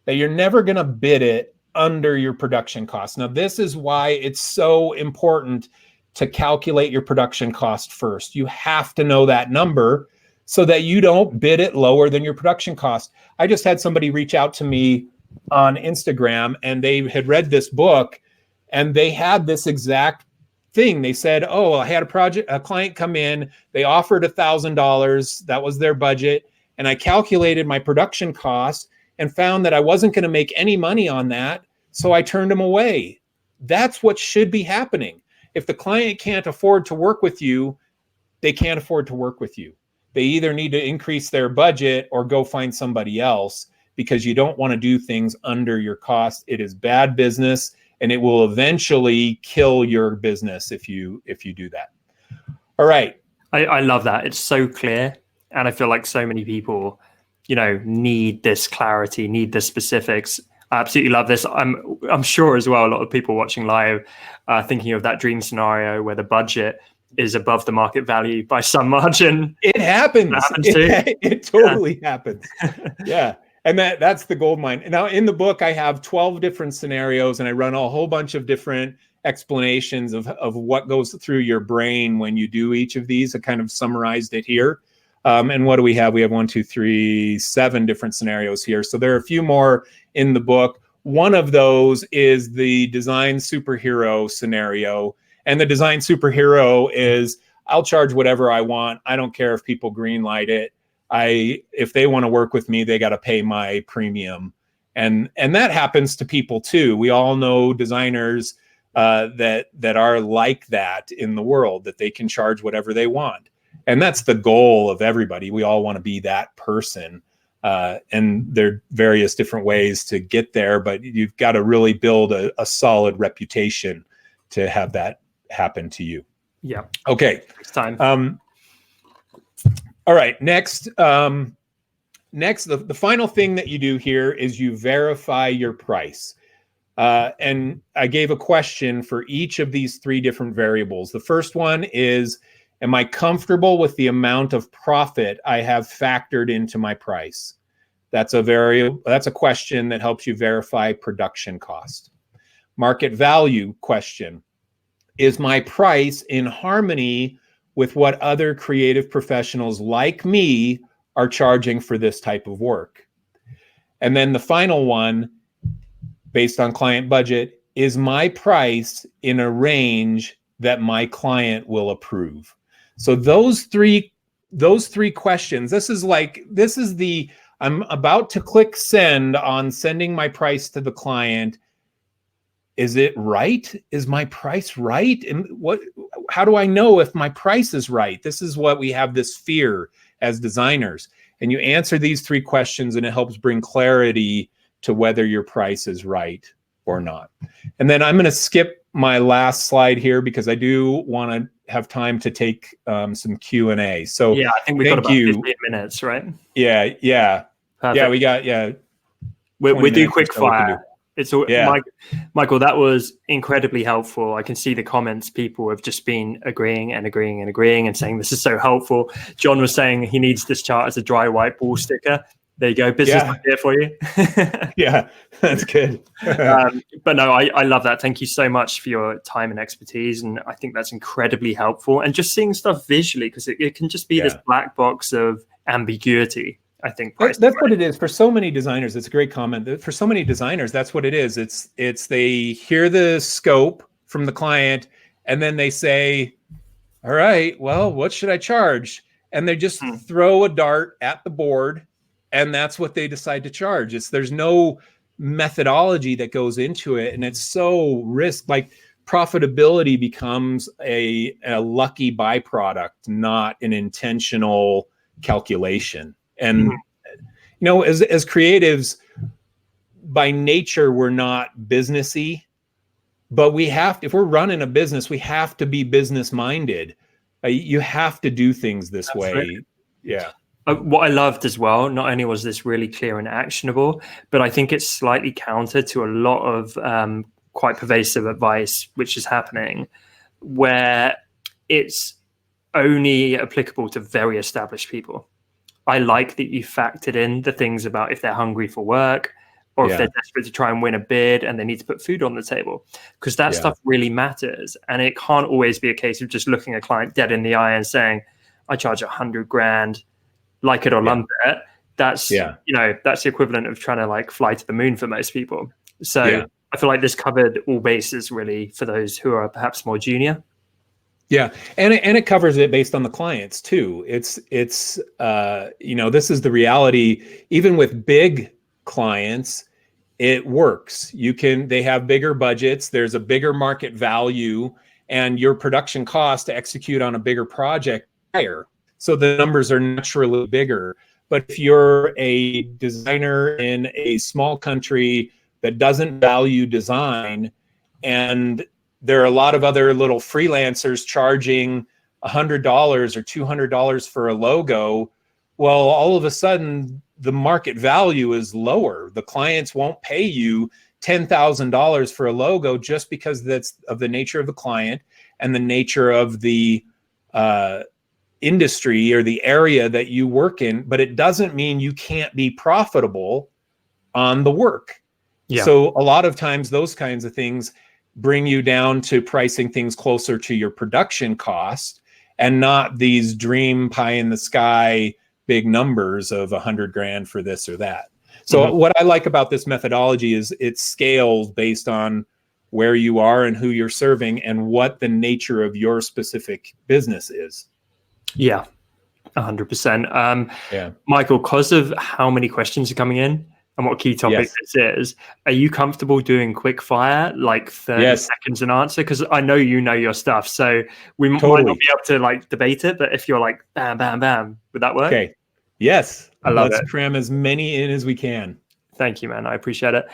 [SPEAKER 2] that you're never going to bid it under your production cost. Now, this is why it's so important to calculate your production cost first. You have to know that number so that you don't bid it lower than your production cost. I just had somebody reach out to me on Instagram and they had read this book and they had this exact thing. They said, oh, I had a client come in, they offered $1,000, that was their budget. And I calculated my production cost and found that I wasn't going to make any money on that. So I turned them away. That's what should be happening. If the client can't afford to work with you, they can't afford to work with you. They either need to increase their budget or go find somebody else because you don't want to do things under your cost. It is bad business and it will eventually kill your business if you do that. All right.
[SPEAKER 1] I love that. It's so clear. And I feel like so many people, need this clarity, need the specifics. I absolutely love this. I'm sure as well, a lot of people watching live are thinking of that dream scenario where the budget is above the market value by some margin.
[SPEAKER 2] It happens. It totally happens. Yeah. And that's the gold mine. Now in the book, I have 12 different scenarios and I run a whole bunch of different explanations of what goes through your brain when you do each of these. I kind of summarized it here. And what do we have? We have 7 different scenarios here. So there are a few more in the book. One of those is the design superhero scenario. And the design superhero is, I'll charge whatever I want. I don't care if people greenlight it. If they want to work with me, they got to pay my premium. And that happens to people too. We all know designers that are like that in the world, that they can charge whatever they want. And that's the goal of everybody. We all want to be that person. And there are various different ways to get there, but you've got to really build a solid reputation to have that happen to you.
[SPEAKER 1] Yeah.
[SPEAKER 2] Okay.
[SPEAKER 1] It's time.
[SPEAKER 2] All right. Next, the final thing that you do here is you verify your price. And I gave a question for each of these 3 different variables. The first one is, am I comfortable with the amount of profit I have factored into my price? That's a question that helps you verify production cost. Market value question. Is my price in harmony with what other creative professionals like me are charging for this type of work? And then the final one, based on client budget, is my price in a range that my client will approve? So those three questions, I'm about to click send on sending my price to the client. Is it right? Is my price right? And how do I know if my price is right? This is what we have this fear as designers. And you answer these 3 questions and it helps bring clarity to whether your price is right or not. And then I'm going to skip my last slide here because I do want to have time to take some Q&A. So
[SPEAKER 1] yeah, I think we've got about 15 minutes, right?
[SPEAKER 2] Yeah.
[SPEAKER 1] Perfect.
[SPEAKER 2] Yeah, we got,
[SPEAKER 1] we do quick
[SPEAKER 2] so
[SPEAKER 1] fire. It's all,
[SPEAKER 2] yeah.
[SPEAKER 1] Michael, that was incredibly helpful. I can see the comments. People have just been agreeing and saying this is so helpful. John was saying he needs this chart as a dry whiteboard sticker. There you go. Business idea for you.
[SPEAKER 2] Yeah, that's good.
[SPEAKER 1] But no, I love that. Thank you so much for your time and expertise. And I think that's incredibly helpful. And just seeing stuff visually, because it can just be this black box of ambiguity. I think
[SPEAKER 2] that's what it is for so many designers. It's a great comment. For so many designers, that's what it is. It's they hear the scope from the client and then they say, all right, well, what should I charge? And they just throw a dart at the board and that's what they decide to charge. There's no methodology that goes into it. And it's so like profitability becomes a lucky byproduct, not an intentional calculation. And as creatives, by nature, we're not businessy, but if we're running a business, we have to be business minded. You have to do things this way. Yeah.
[SPEAKER 1] What I loved as well, not only was this really clear and actionable, but I think it's slightly counter to a lot of quite pervasive advice, which is happening, where it's only applicable to very established people. I like that you factored in the things about if they're hungry for work or if they're desperate to try and win a bid and they need to put food on the table, because that stuff really matters. And it can't always be a case of just looking a client dead in the eye and saying, I charge $100,000, like it or lump it. That's, that's the equivalent of trying to like fly to the moon for most people. So I feel like this covered all bases really for those who are perhaps more junior.
[SPEAKER 2] Yeah, and it covers it based on the clients too. It's this is the reality. Even with big clients, it works. They have bigger budgets. There's a bigger market value, and your production cost to execute on a bigger project higher. So the numbers are naturally bigger. But if you're a designer in a small country that doesn't value design, and there are a lot of other little freelancers charging $100 or $200 for a logo, well, all of a sudden the market value is lower. The clients won't pay you $10,000 for a logo just because that's of the nature of the client and the nature of the industry or the area that you work in. But it doesn't mean you can't be profitable on the work. Yeah. So a lot of times those kinds of things bring you down to pricing things closer to your production cost and not these dream pie in the sky big numbers of $100,000 for this or that. So what I like about this methodology is it scales based on where you are and who you're serving and what the nature of your specific business is.
[SPEAKER 1] Yeah, 100%. Michael, because of how many questions are coming in, and what key topic
[SPEAKER 2] Yes.
[SPEAKER 1] this is. Are you comfortable doing quick fire, like 30
[SPEAKER 2] Yes.
[SPEAKER 1] seconds an answer? Because I know you know your stuff, so we might
[SPEAKER 2] Totally.
[SPEAKER 1] not be able to like debate it, but if you're like bam, bam, bam, would that work?
[SPEAKER 2] Okay. Yes.
[SPEAKER 1] I love
[SPEAKER 2] Let's
[SPEAKER 1] it.
[SPEAKER 2] cram as many in as we can.
[SPEAKER 1] Thank you, man. I appreciate it.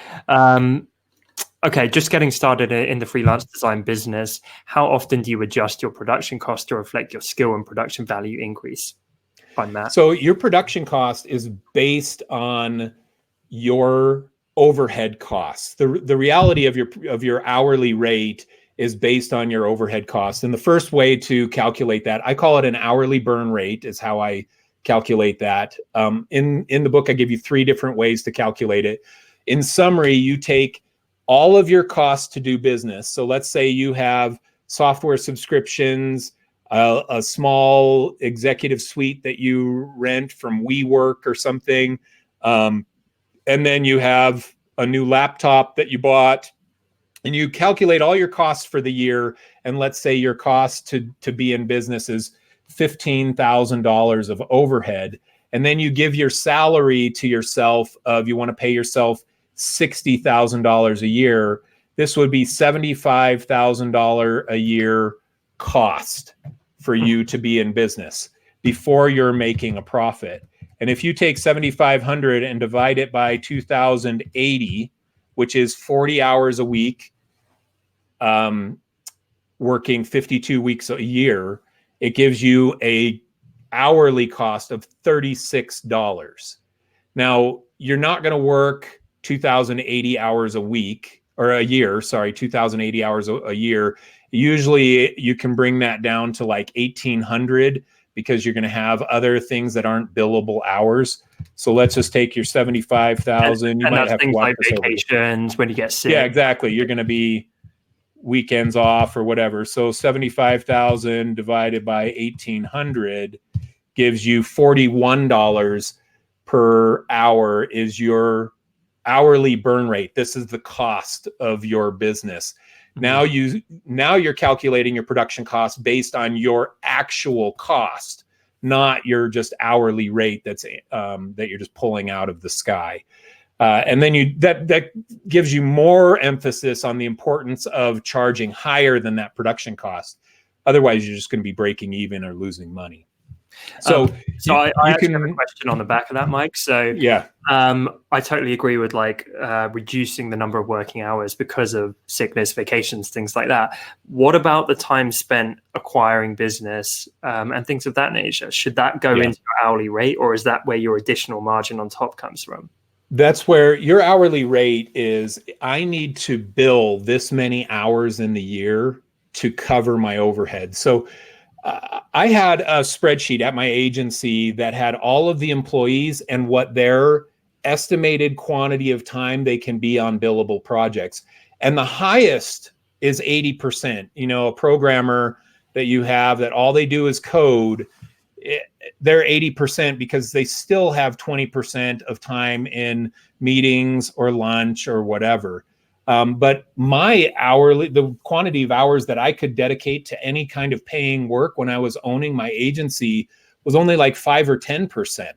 [SPEAKER 1] Okay, just getting started in the freelance design business, how often do you adjust your production cost to reflect your skill and production value increase? By Matt.
[SPEAKER 2] So your production cost is based on your overhead costs. The reality of your hourly rate is based on your overhead costs. And the first way to calculate that, I call it an hourly burn rate, is how I calculate that. In the book, I give you 3 different ways to calculate it. In summary, you take all of your costs to do business. So let's say you have software subscriptions, a small executive suite that you rent from WeWork or something, and then you have a new laptop that you bought, and you calculate all your costs for the year. And let's say your cost to be in business is $15,000 of overhead. And then you give your salary to yourself of, you want to pay yourself $60,000 a year. This would be $75,000 a year cost for you to be in business before you're making a profit. And if you take 7,500 and divide it by 2,080, which is 40 hours a week, working 52 weeks a year, it gives you a hourly cost of $36. Now, you're not going to work 2,080 hours a week, or a year, sorry, 2,080 hours a year. Usually you can bring that down to like 1,800 because you're going to have other things that aren't billable hours. So let's just take your 75,000. You might have to walk
[SPEAKER 1] like vacations when you get sick.
[SPEAKER 2] Yeah, exactly. You're going to be weekends off or whatever. So 75,000 divided by 1,800 gives you $41 per hour is your hourly burn rate. This is the cost of your business. Now you're calculating your production cost based on your actual cost, not your just hourly rate that you're just pulling out of the sky. And then that gives you more emphasis on the importance of charging higher than that production cost. Otherwise, you're just going to be breaking even or losing money. So
[SPEAKER 1] I actually have a question on the back of that, Mike. So
[SPEAKER 2] yeah,
[SPEAKER 1] I totally agree with like reducing the number of working hours because of sickness, vacations, things like that. What about the time spent acquiring business and things of that nature? Should that go into your hourly rate, or is that where your additional margin on top comes from?
[SPEAKER 2] That's where your hourly rate is. I need to bill this many hours in the year to cover my overhead. So I had a spreadsheet at my agency that had all of the employees and what their estimated quantity of time they can be on billable projects. And the highest is 80%. You know, a programmer that you have that all they do is code, they're 80% because they still have 20% of time in meetings or lunch or whatever. But the quantity of hours that I could dedicate to any kind of paying work when I was owning my agency was only like 5 or 10%.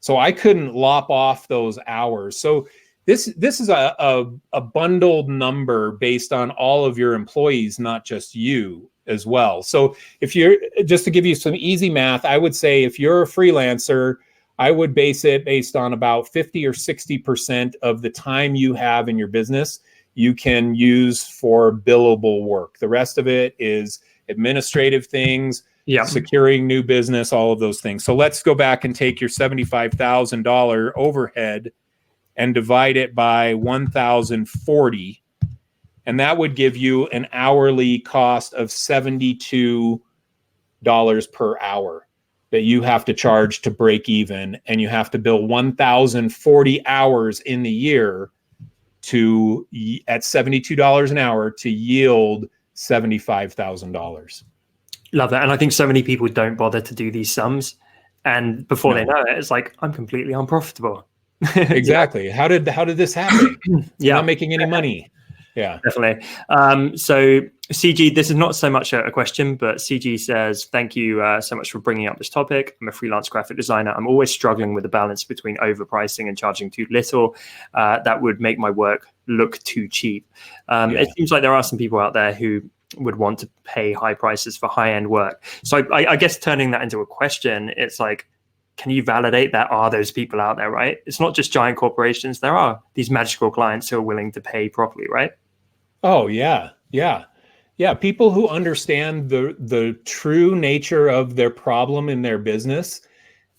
[SPEAKER 2] So I couldn't lop off those hours. So this is a bundled number based on all of your employees, not just you as well. So if you're, just to give you some easy math, I would say if you're a freelancer, I would base it based on about 50 or 60% of the time you have in your business you can use for billable work. The rest of it is administrative things, securing new business, all of those things. So let's go back and take your $75,000 overhead and divide it by 1,040. And that would give you an hourly cost of $72 per hour that you have to charge to break even. And you have to bill 1,040 hours in the year at $72 an hour to yield $75,000.
[SPEAKER 1] Love that. And I think so many people don't bother to do these sums. And before they know it, it's like, I'm completely unprofitable.
[SPEAKER 2] Exactly. How did this happen? I'm not making any money. Yeah,
[SPEAKER 1] definitely. So CG, this is not so much a question, but CG says, thank you so much for bringing up this topic. I'm a freelance graphic designer. I'm always struggling with the balance between overpricing and charging too little. That would make my work look too cheap. It seems like there are some people out there who would want to pay high prices for high-end work. So I guess turning that into a question, it's like, can you validate that? Are those people out there, right? It's not just giant corporations. There are these magical clients who are willing to pay properly, right?
[SPEAKER 2] Oh, yeah. Yeah. Yeah. People who understand the true nature of their problem in their business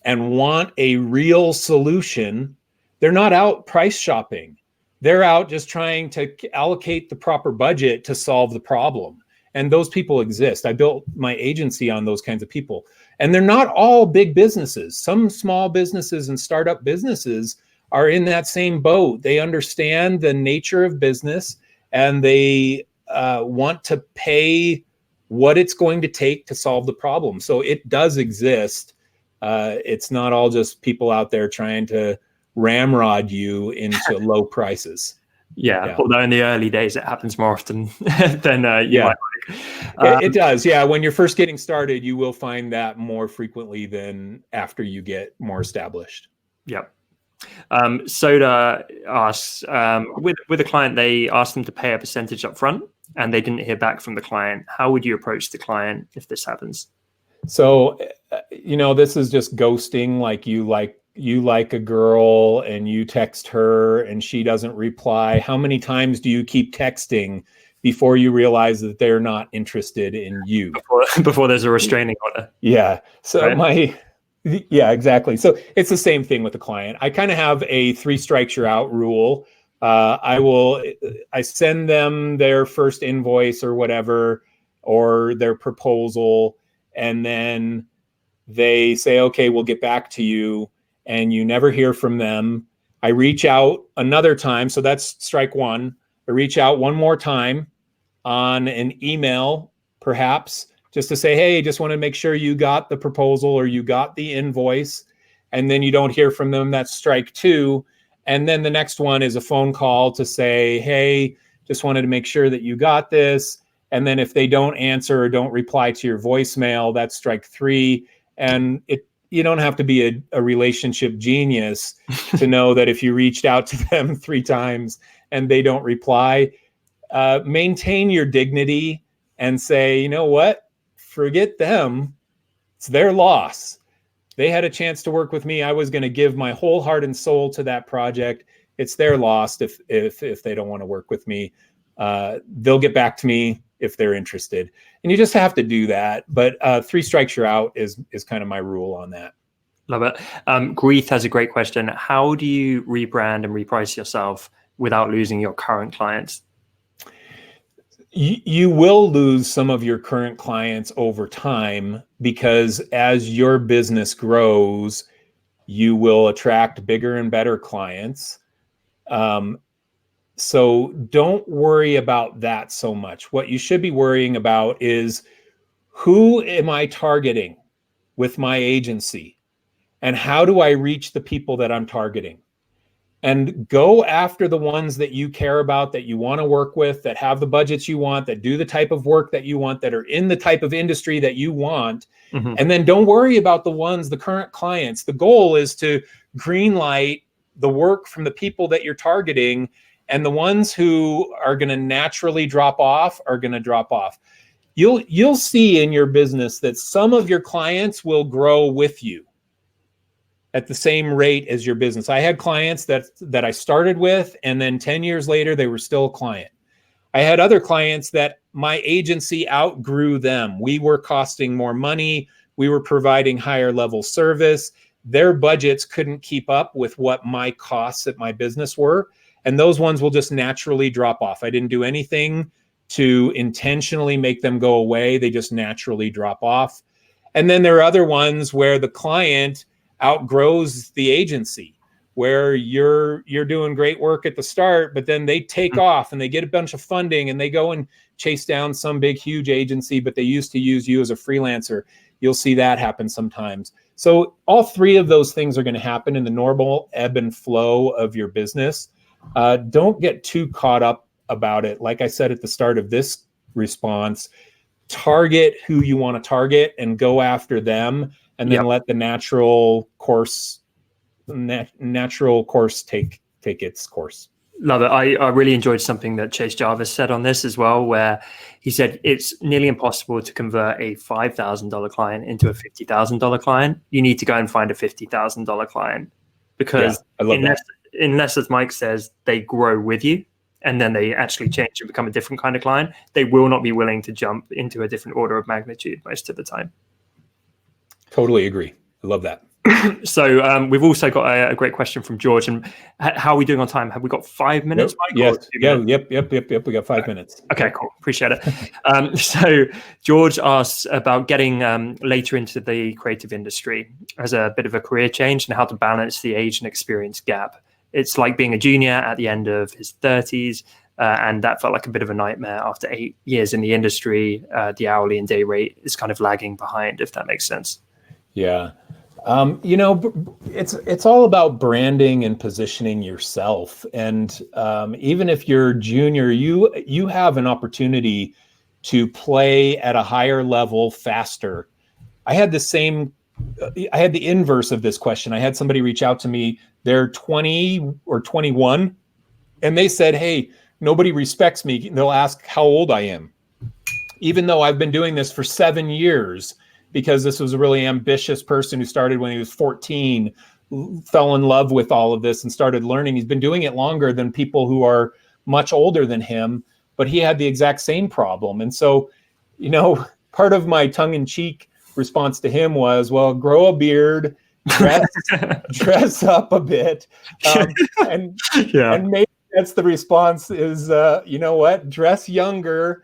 [SPEAKER 2] and want a real solution. They're not out price shopping. They're out just trying to allocate the proper budget to solve the problem. And those people exist. I built my agency on those kinds of people. And they're not all big businesses. Some small businesses and startup businesses are in that same boat. They understand the nature of business and they want to pay what it's going to take to solve the problem. So it does exist. It's not all just people out there trying to ramrod you into low prices.
[SPEAKER 1] Yeah, although in the early days it happens more often than you might like.
[SPEAKER 2] It does. Yeah, when you're first getting started, you will find that more frequently than after you get more established.
[SPEAKER 1] Yep. Soda asks, with a client, they asked them to pay a percentage up front and they didn't hear back from the client. How would you approach the client if this happens?
[SPEAKER 2] So, this is just ghosting. Like you like a girl and you text her and she doesn't reply. How many times do you keep texting before you realize that they're not interested in you?
[SPEAKER 1] Before there's a restraining order.
[SPEAKER 2] Yeah. So
[SPEAKER 1] right?
[SPEAKER 2] Yeah, exactly. So it's the same thing with the client. I kind of have a 3 strikes you're out rule. I send them their first invoice or whatever, or their proposal, and then they say, okay, we'll get back to you, and you never hear from them. I reach out another time. So that's strike 1. I reach out one more time on an email, perhaps, just to say, hey, just want to make sure you got the proposal or you got the invoice. And then you don't hear from them. That's strike 2. And then the next one is a phone call to say, hey, just wanted to make sure that you got this. And then if they don't answer or don't reply to your voicemail, that's strike 3. And you don't have to be a relationship genius to know that if you reached out to them 3 times and they don't reply, maintain your dignity and say, you know what? Forget them. It's their loss. They had a chance to work with me. I was going to give my whole heart and soul to that project. It's their loss if they don't want to work with me. They'll get back to me if they're interested. And you just have to do that. But 3 strikes you're out is kind of my rule on that.
[SPEAKER 1] Love it. Greeth has a great question. How do you rebrand and reprice yourself without losing your current clients?
[SPEAKER 2] You will lose some of your current clients over time because as your business grows, you will attract bigger and better clients. So don't worry about that so much. What you should be worrying about is, who am I targeting with my agency? And how do I reach the people that I'm targeting? And go after the ones that you care about, that you want to work with, that have the budgets you want, that do the type of work that you want, that are in the type of industry that you want. Mm-hmm. And then don't worry about the current clients. The goal is to greenlight the work from the people that you're targeting, and the ones who are going to naturally drop off are going to drop off. You'll see in your business that some of your clients will grow with you at the same rate as your business. I had clients that I started with, and then 10 years later, they were still a client. I had other clients that my agency outgrew them. We were costing more money. We were providing higher level service. Their budgets couldn't keep up with what my costs at my business were. And those ones will just naturally drop off. I didn't do anything to intentionally make them go away. They just naturally drop off. And then there are other ones where the client outgrows the agency, where you're doing great work at the start, but then they take off and they get a bunch of funding and they go and chase down some big, huge agency, but they used to use you as a freelancer. You'll see that happen sometimes. So all 3 of those things are going to happen in the normal ebb and flow of your business. Don't get too caught up about it. Like I said at the start of this response. Target who you want to target and go after them, and then
[SPEAKER 1] Yep.
[SPEAKER 2] let the natural course take its course.
[SPEAKER 1] Love it. I really enjoyed something that Chase Jarvis said on this as well, where he said it's nearly impossible to convert a $5,000 client into a $50,000 client. You need to go and find a $50,000 client, because unless, as Mike says, they grow with you and then they actually change and become a different kind of client, they will not be willing to jump into a different order of magnitude most of the time.
[SPEAKER 2] Totally agree. I love that.
[SPEAKER 1] So we've also got a great question from George. And how are we doing on time? Have we got 5 minutes, Mike?
[SPEAKER 2] Yes. Yep. We got 5 minutes.
[SPEAKER 1] Okay, cool. Appreciate it. So George asks about getting later into the creative industry as a bit of a career change, and how to balance the age and experience gap. It's like being a junior at the end of his 30s. And that felt like a bit of a nightmare after 8 years in the industry. The hourly and day rate is kind of lagging behind, if that makes sense.
[SPEAKER 2] Yeah. It's all about branding and positioning yourself. And even if you're junior, you have an opportunity to play at a higher level faster. I had the inverse of this question. I had somebody reach out to me. They're 20 or 21, and they said, "Hey, nobody respects me. They'll ask how old I am, even though I've been doing this for 7 years." Because this was a really ambitious person who started when he was 14, fell in love with all of this and started learning. He's been doing it longer than people who are much older than him, but he had the exact same problem. And so, part of my tongue-in-cheek response to him was, well, grow a beard, dress up a bit. And maybe that's the response is, dress younger.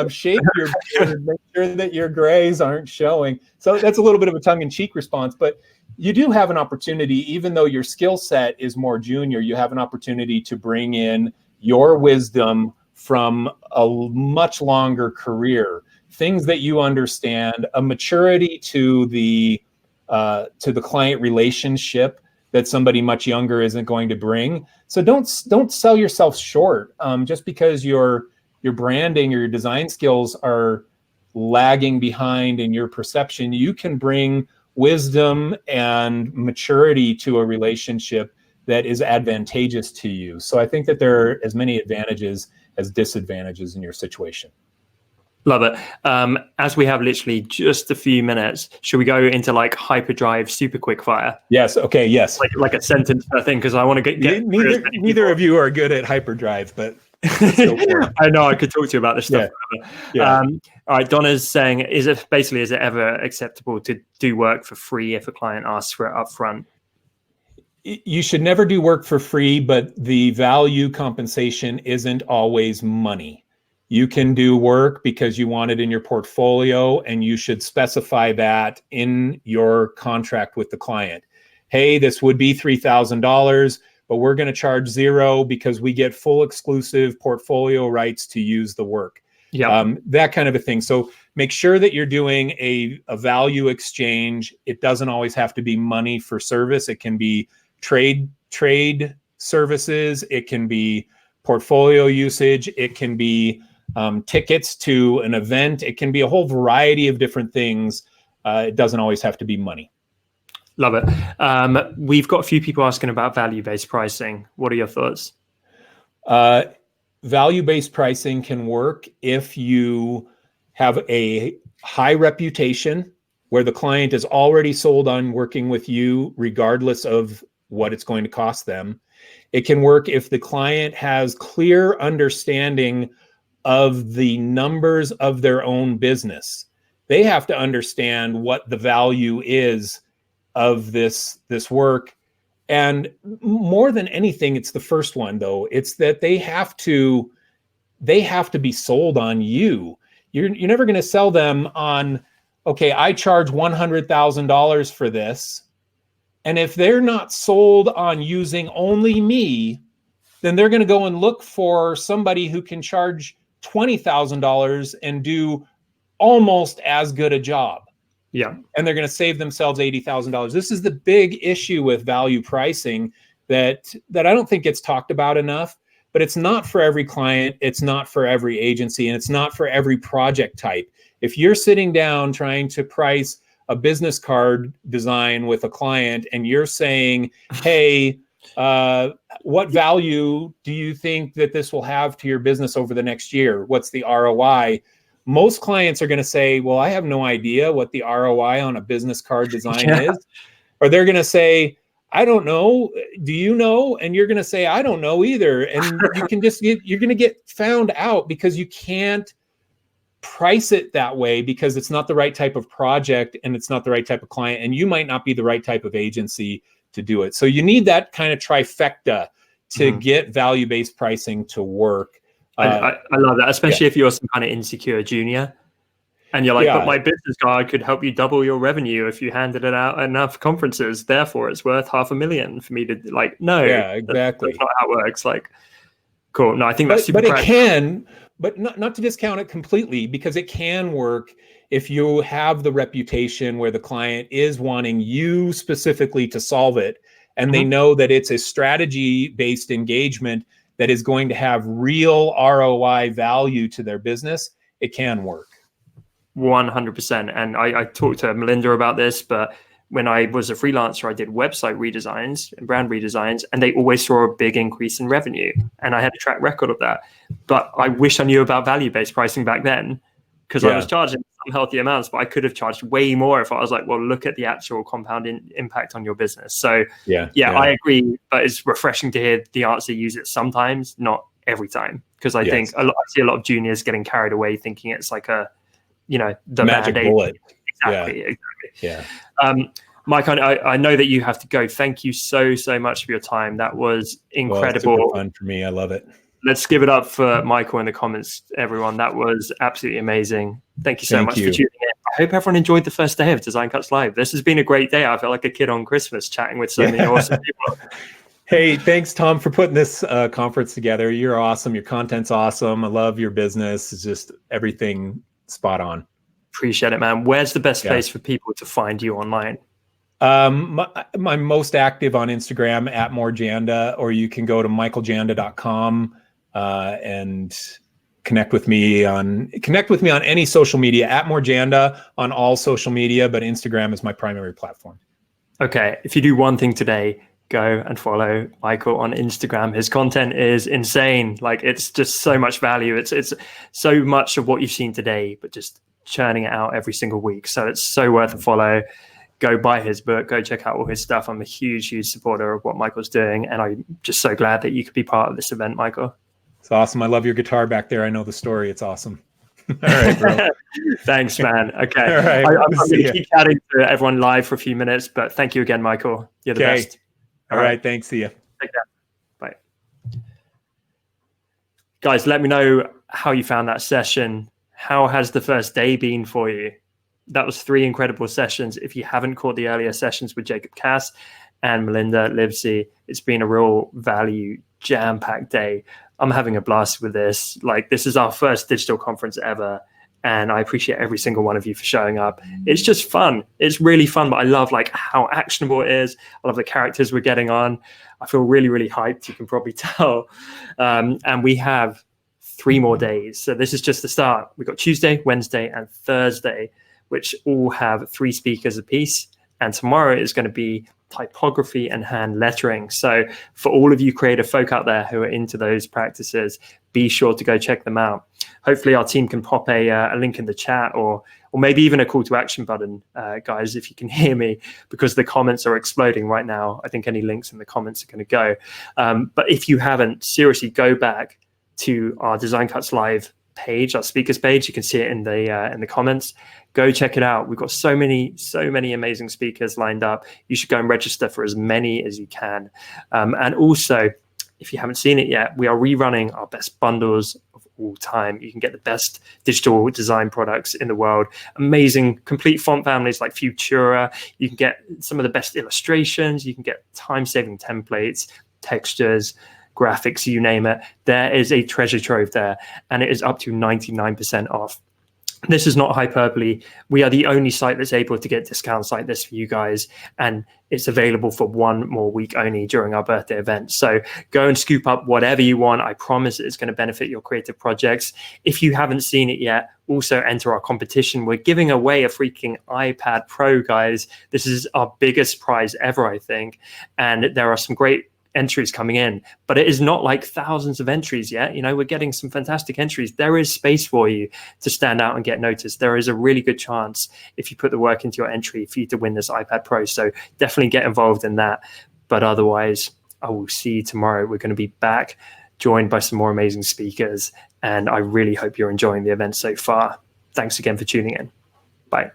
[SPEAKER 2] Shape your beard, make sure that your grays aren't showing. So that's a little bit of a tongue-in-cheek response, but you do have an opportunity, even though your skill set is more junior, you have an opportunity to bring in your wisdom from a much longer career, things that you understand, a maturity to the client relationship that somebody much younger isn't going to bring. So don't sell yourself short just because your branding or your design skills are lagging behind in your perception. You can bring wisdom and maturity to a relationship that is advantageous to you. So I think that there are as many advantages as disadvantages in your situation.
[SPEAKER 1] Love it. As we have literally just a few minutes, should we go into like hyperdrive super quick fire?
[SPEAKER 2] Yes. Okay. Yes.
[SPEAKER 1] Like a sentence per thing, because I want to get
[SPEAKER 2] neither of you are good at hyperdrive, but
[SPEAKER 1] I know I could talk to you about this stuff forever.
[SPEAKER 2] Yeah.
[SPEAKER 1] All right, Donna's saying, is it ever acceptable to do work for free if a client asks for it up front?
[SPEAKER 2] You should never do work for free, but the value compensation isn't always money. You can do work because you want it in your portfolio, and you should specify that in your contract with the client. Hey, this would be $3,000, but we're going to charge $0 because we get full exclusive portfolio rights to use the work.
[SPEAKER 1] Yeah,
[SPEAKER 2] that kind of a thing. So make sure that you're doing a value exchange. It doesn't always have to be money for service. It can be trade services. It can be portfolio usage. It can be tickets to an event. It can be a whole variety of different things. It doesn't always have to be money.
[SPEAKER 1] Love it. We've got a few people asking about value-based pricing. What are your thoughts?
[SPEAKER 2] Value-based pricing can work if you have a high reputation where the client is already sold on working with you, regardless of what it's going to cost them. It can work if the client has clear understanding of the numbers of their own business. They have to understand what the value is of this work. And more than anything, it's the first one, though. It's that they have to be sold on you. You're never going to sell them on, okay, I charge $100,000 for this. And if they're not sold on using only me, then they're going to go and look for somebody who can charge $20,000 and do almost as good a job.
[SPEAKER 1] Yeah.
[SPEAKER 2] And they're going to save themselves $80,000. This is the big issue with value pricing that I don't think gets talked about enough. but it's not for every client. It's not for every agency, and it's not for every project type. If you're sitting down trying to price a business card design with a client and you're saying, hey, what value do you think that this will have to your business over the next year? What's the ROI? Most clients are going to say, well, I have no idea what the ROI on a business card design is. Or they're going to say, I don't know. Do you know? And you're going to say, I don't know either. And you can just you're going to get found out because you can't price it that way, because it's not the right type of project and it's not the right type of client, and you might not be the right type of agency to do it. So you need that kind of trifecta to get value-based pricing to work.
[SPEAKER 1] I love that, especially if you're some kind of insecure junior and you're like, but my business card could help you double your revenue if you handed it out at enough conferences. Therefore, it's worth $500,000 for me to no.
[SPEAKER 2] Yeah, exactly.
[SPEAKER 1] That's not how it works. Like, cool. No, I think that's super.
[SPEAKER 2] But it can, but not to discount it completely, because it can work if you have the reputation where the client is wanting you specifically to solve it, and they know that it's a strategy-based engagement that is going to have real ROI value to their business. It can work.
[SPEAKER 1] 100%. And I talked to Melinda about this, but when I was a freelancer, I did website redesigns and brand redesigns, and they always saw a big increase in revenue. And I had a track record of that. But I wish I knew about value-based pricing back then, because I was charging some healthy amounts, but I could have charged way more if I was like, well, look at the actual compounding impact on your business. So I agree, but it's refreshing to hear the answer, use it sometimes, not every time. Because I think I see a lot of juniors getting carried away thinking it's like the
[SPEAKER 2] magic bullet.
[SPEAKER 1] Exactly. Yeah. Mike, I know that you have to go. Thank you so much for your time. That was incredible.
[SPEAKER 2] Well, super fun for me. I love it.
[SPEAKER 1] Let's give it up for Michael in the comments, everyone. That was absolutely amazing. Thank you so much for tuning in. I hope everyone enjoyed the first day of Design Cuts Live. This has been a great day. I felt like a kid on Christmas chatting with so many awesome people.
[SPEAKER 2] Hey, thanks, Tom, for putting this conference together. You're awesome. Your content's awesome. I love your business. It's just everything spot on.
[SPEAKER 1] Appreciate it, man. Where's the best place for people to find you online?
[SPEAKER 2] I'm most active on Instagram at @morejanda, or you can go to michaeljanda.com and connect with me on any social media at @morejanda on all social media, but Instagram is my primary platform.
[SPEAKER 1] Okay, if you do one thing today, go and follow Michael on Instagram. His content is insane. Like, it's just so much value. It's so much of what you've seen today, but just churning it out every single week. So it's so worth a follow. Go buy his book, go check out all his stuff. I'm a huge supporter of what Michael's doing. And I'm just so glad that you could be part of this event, Michael.
[SPEAKER 2] It's awesome. I love your guitar back there. I know the story. It's awesome. All right, bro.
[SPEAKER 1] Thanks, man. Okay.
[SPEAKER 2] All right.
[SPEAKER 1] I'm going to keep chatting to everyone live for a few minutes, but thank you again, Michael. You're the best.
[SPEAKER 2] All right. Thanks. See you.
[SPEAKER 1] Take care. Bye. Guys, let me know how you found that session. How has the first day been for you? That was 3 incredible sessions. If you haven't caught the earlier sessions with Jacob Cass and Melinda Livesey, it's been a real value jam-packed day. I'm having a blast with this. Like, this is our first digital conference ever, and I appreciate every single one of you for showing up. It's just fun. It's really fun, but I love like how actionable it is. I love the characters we're getting on. I feel really, really hyped. You can probably tell. And we have 3 more days. So this is just the start. We've got Tuesday, Wednesday, and Thursday, which all have 3 speakers apiece. And tomorrow is going to be typography and hand lettering. So for all of you creative folk out there who are into those practices, be sure to go check them out. Hopefully our team can pop a link in the chat, or maybe even a call to action button, guys, if you can hear me, because the comments are exploding right now. I think any links in the comments are going to go. But if you haven't, seriously, go back to our Design Cuts Live page, our speakers page. You can see it in the comments. Go check it out. We've got so many amazing speakers lined up. You should go and register for as many as you can. And also, if you haven't seen it yet, we are rerunning our best bundles of all time. You can get the best digital design products in the world. Amazing complete font families like Futura. You can get some of the best illustrations. You can get time-saving templates, textures, graphics, you name it. There is a treasure trove there, and it is up to 99% off. This is not hyperbole. We are the only site that's able to get discounts like this for you guys, and it's available for one more week only during our birthday event. So go and scoop up whatever you want. I promise it's going to benefit your creative projects. If you haven't seen it yet, also enter our competition. We're giving away a freaking iPad Pro, guys. This is our biggest prize ever, I think. And there are some great entries coming in, but it is not like thousands of entries yet. You know, we're getting some fantastic entries. There is space for you to stand out and get noticed. There is a really good chance, if you put the work into your entry, for you to win this iPad Pro. So definitely get involved in that. But otherwise, I will see you tomorrow. We're going to be back, joined by some more amazing speakers, and I really hope you're enjoying the event so far. Thanks again for tuning in. Bye.